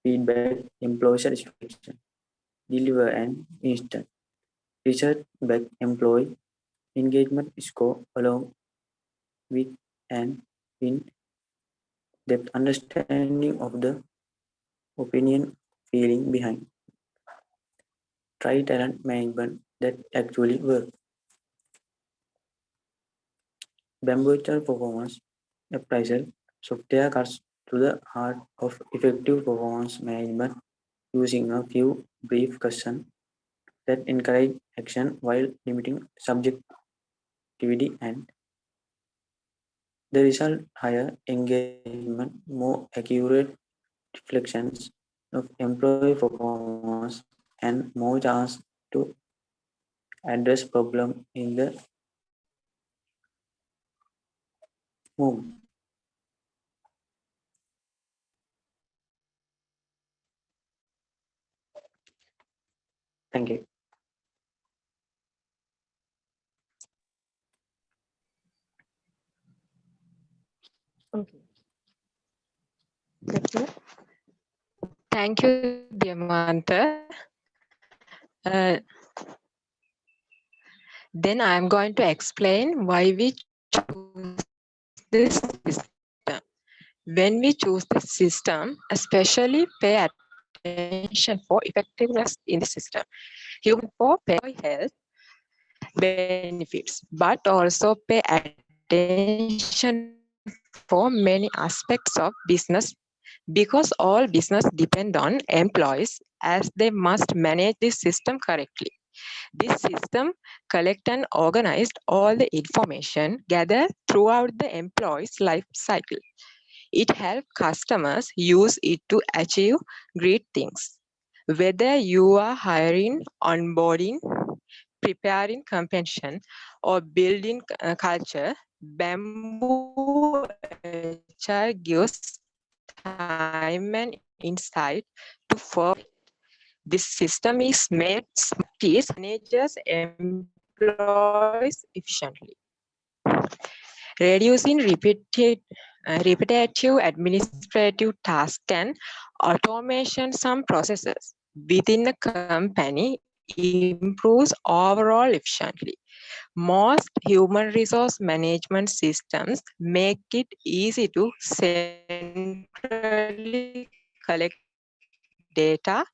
feedback employee satisfaction, deliver an instant research-backed employee engagement score along with an in-depth understanding of the opinion feeling behind. Try talent management that actually works. Bamboo HR performance appraisal software cuts to the heart of effective performance management using a few brief questions that encourage action while limiting subjectivity, and the result higher engagement, more accurate reflections of employee performance, and more chance to address problem in the moment. Thank you. Okay. That's it. Thank you, Diamanta. Then I am going to explain why we choose this system. When we choose the system, especially pay attention for effectiveness in the system. Human for pay health benefits, but also pay attention for many aspects of business because all business depend on employees as they must manage this system correctly. This system collect and organize all the information gathered throughout the employee's life cycle. It helps customers use it to achieve great things. Whether you are hiring, onboarding, preparing compensation, or building culture, Bamboo HR gives time and insight to form. This system is made to managers employees efficiently, reducing repetitive administrative tasks and automation some processes within a company improves overall efficiently. Most human resource management systems make it easy to centrally collect data,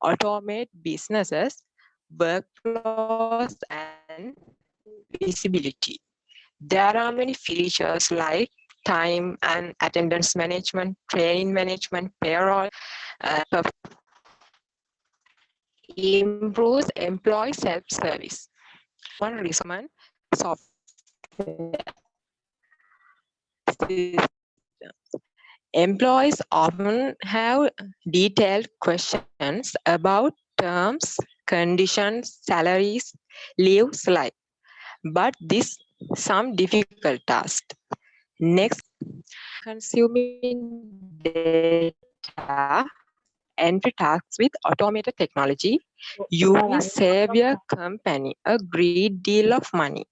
automate businesses, workflows, and visibility. There are many features like time and attendance management, training management, payroll, improves employee self-service. One reason software systems. Employees often have detailed questions about terms, conditions, salaries, leaves, like. But this some difficult task. Next, consuming data entry tasks with automated technology, you will save your company a great deal of money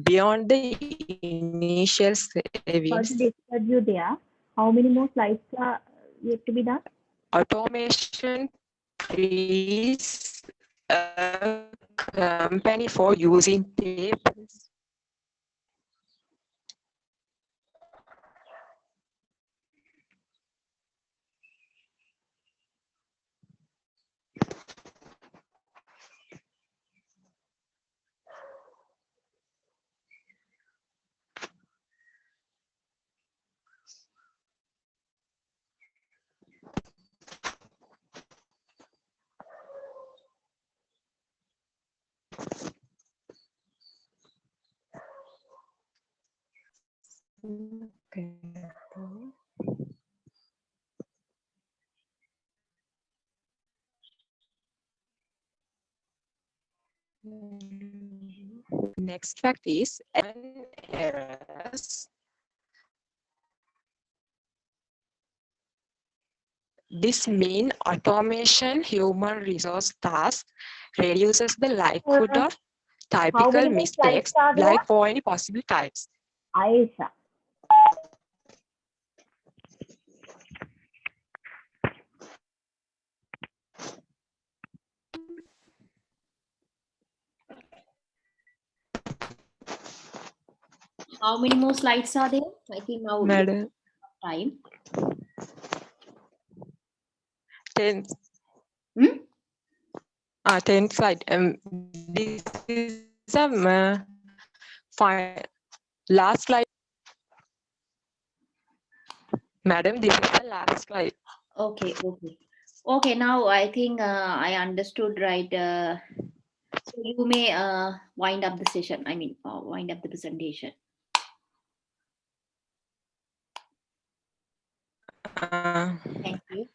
beyond the initial Sorry savings. to disturb you there. How many more slides are yet to be done? Automation frees a company for using papers. Next fact is errors. This means automation human resource tasks reduces the likelihood of How typical many more slides mistakes are there? like for any possible types. Aisha. How many more slides are there? I think now we have Madam, time. 10. 10 slide. This is last slide. Madam, this is the last slide. Okay. Okay, now I think I understood right. So you may wind up the session. I mean, wind up the presentation. Thank you.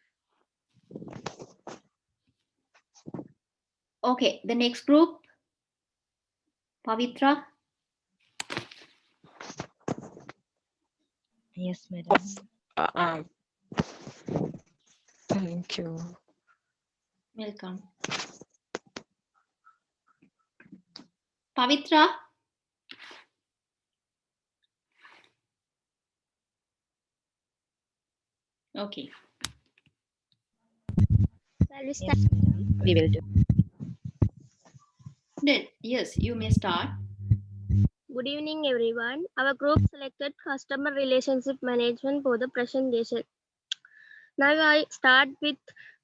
Okay, the next group, Pavitra. Yes, madam. Thank you. Welcome. Pavitra. Okay. Yes, We will do. Then, yes, you may start. good evening, everyone. Our group selected customer relationship management for the presentation. Now I start with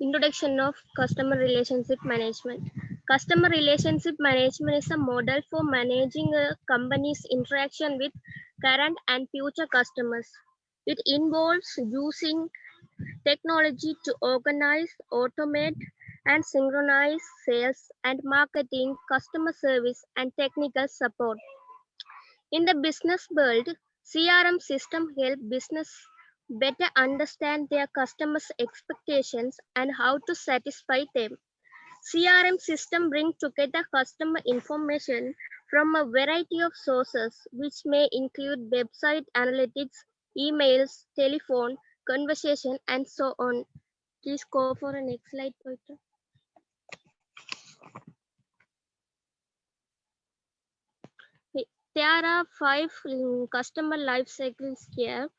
introduction of customer relationship management. Customer relationship management is a model for managing a company's interaction with current and future customers. It involves using technology to organize, automate, and synchronize sales and marketing, customer service, and technical support. In the business world, CRM system help business better understand their customers' expectations and how to satisfy them. CRM system bring together customer information from a variety of sources, which may include website analytics, emails, telephone, conversation, and so on. Please go for the next slide, Pavitra. There are 5 customer life cycles here.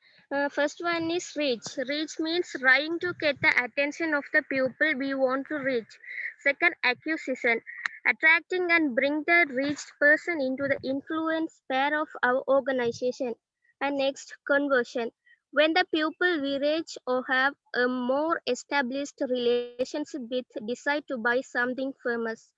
First one is reach. Reach means trying to get the attention of the people we want to reach. Second, acquisition. Attracting and bring the reached person into the influence sphere of our organization. And next, conversion. When the people we reach or have a more established relationship with decide to buy something from us.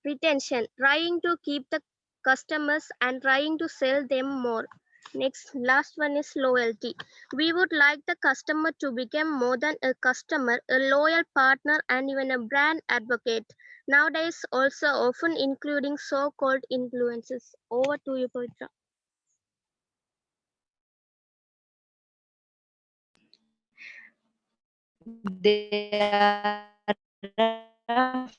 Retention, trying to keep the customers and trying to sell them more. Next, last one is loyalty. We would like the customer to become more than a customer, a loyal partner, and even a brand advocate. Nowadays, also often including so-called influencers. Over to you, Pavitra. There are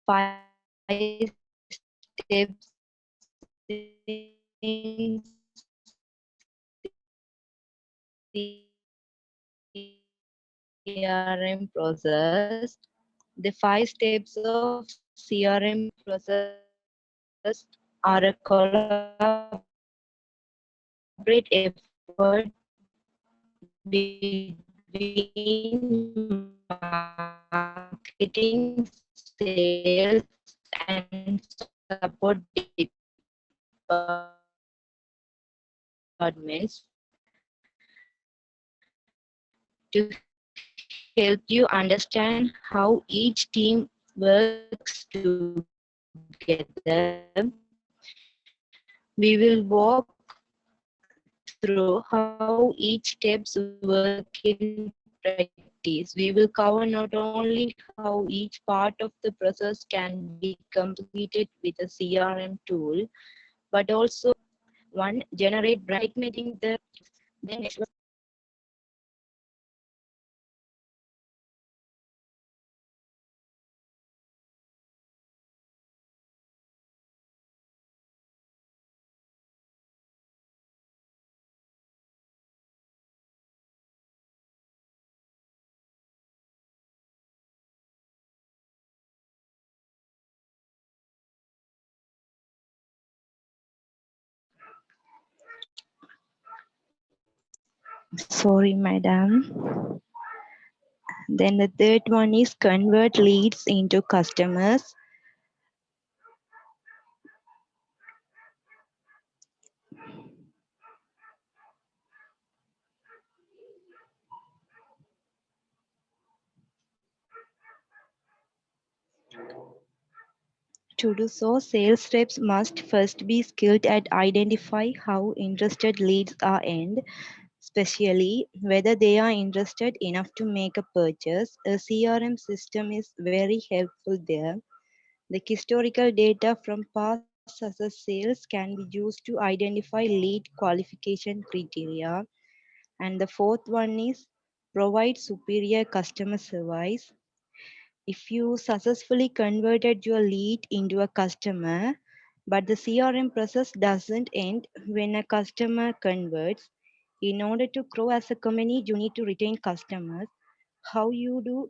5 steps in CRM process. The 5 steps of CRM process are a collaborate effort between marketing, sales, and support departments to help you understand how each team works together. We will walk through how each steps work in practice. We will cover not only how each part of the process can be completed with a CRM tool, but also one, generate brand meeting the then next one, sorry, madam. Then the third one is convert leads into customers. To do so, sales reps must first be skilled at identify how interested leads are and especially whether they are interested enough to make a purchase. A CRM system is very helpful there. The historical data from past success sales can be used to identify lead qualification criteria. And the fourth one is provide superior customer service. If you successfully converted your lead into a customer, but the CRM process doesn't end when a customer converts, in order to grow as a company, you need to retain customers. How you do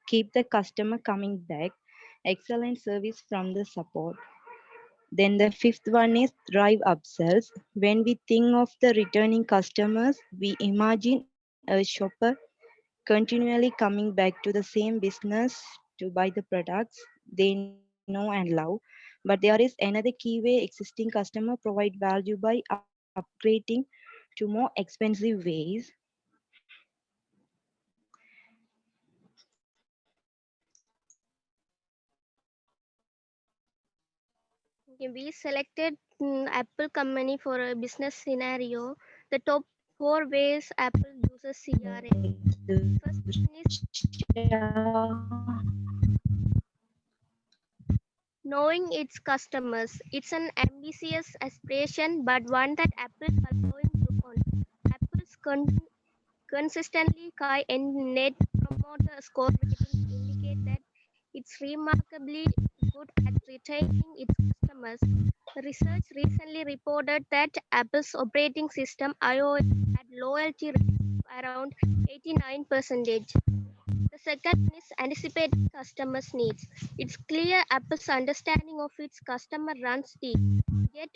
keep the customer coming back? Excellent service from the support. Then the fifth one is drive upsells. When we think of the returning customers, we imagine a shopper continually coming back to the same business to buy the products they know and love. But there is another key way existing customer provide value by upgrading to more expensive ways. Okay, we selected Apple company for a business scenario. The top 4 ways Apple uses CRM. First one is knowing its customers. It's an ambitious aspiration, but one that Apple are going to on. Apple's consistently high and net promoter score ratings indicate that it's remarkably good at retaining its customers. Research recently reported that Apple's operating system iOS had loyalty rates of around 89%. The second is anticipating customers' needs. It's clear Apple's understanding of its customer runs deep. Yet,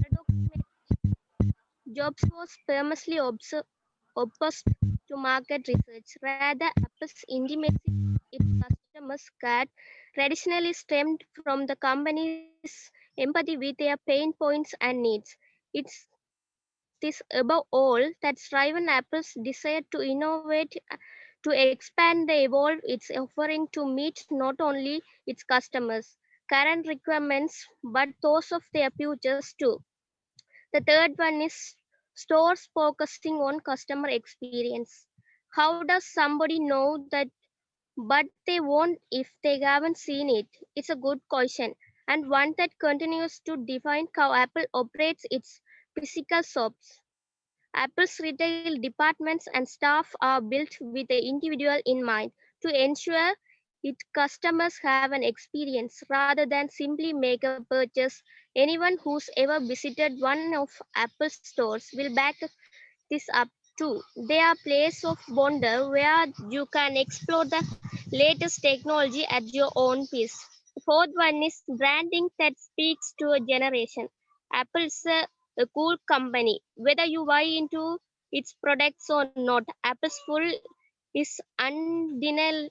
paradoxically, Jobs was famously opposed to market research. Rather, Apple's intimacy with its customers had traditionally stemmed from the company's empathy with their pain points and needs. It's this, above all, that's driven Apple's desire to innovate, to expand and evolve its offering to meet not only its customers' current requirements but those of their futures too. The third one is stores focusing on customer experience. How does somebody know that but they won't if they haven't seen it? It's a good question and one that continues to define how Apple operates its physical shops. Apple's retail departments and staff are built with the individual in mind to ensure its customers have an experience rather than simply make a purchase. Anyone who's ever visited one of Apple's stores will back this up too. They are place of wonder where you can explore the latest technology at your own pace. The fourth one is branding that speaks to a generation. Apple is a cool company. Whether you buy into its products or not, Apple's full is undeniable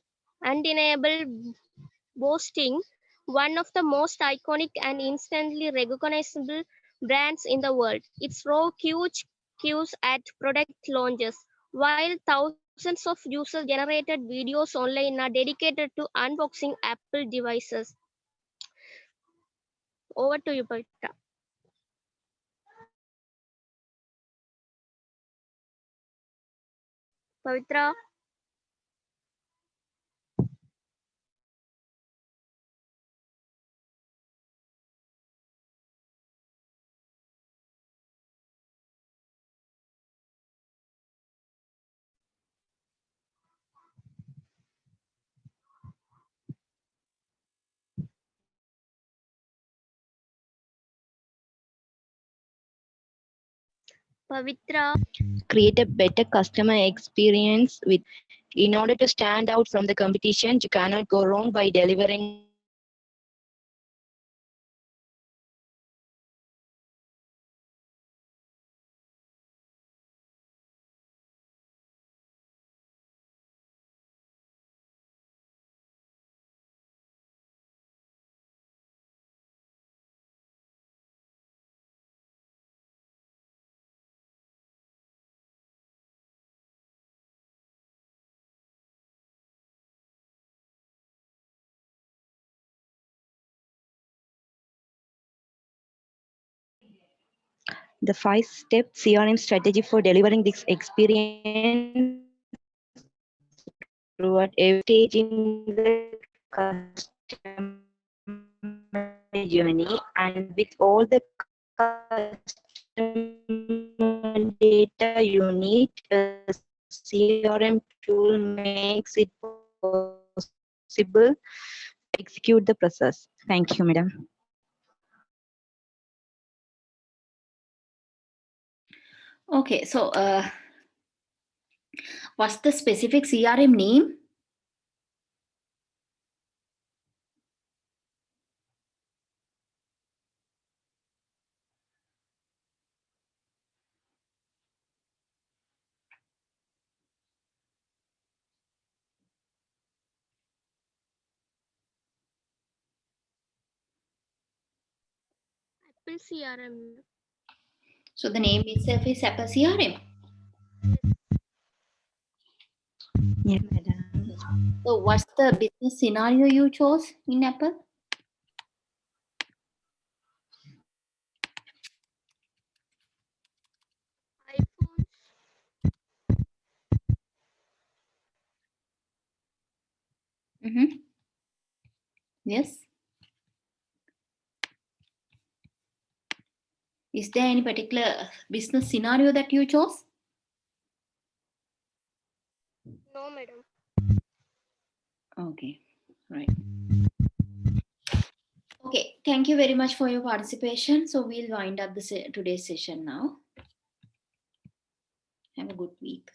boasting one of the most iconic and instantly recognizable brands in the world. Its raw huge queues at product launches, while thousands of user-generated videos online are dedicated to unboxing Apple devices. Over to you, Pavitra. Pavitra. Pavitra. Create a better customer experience with in order to stand out from the competition. You cannot go wrong by delivering The 5-step CRM strategy for delivering this experience throughout every stage in the customer journey, and with all the customer data you need, a CRM tool makes it possible to execute the process. Thank you, madam. Okay, so what's the specific CRM name? Apple CRM. So the name itself is Apple CRM. Yes, madam. So what's the business scenario you chose in Apple? Mm-hmm. Yes. Is there any particular business scenario that you chose? No, madam. Okay, right. Okay, thank you very much for your participation. So we'll wind up today's session now. Have a good week.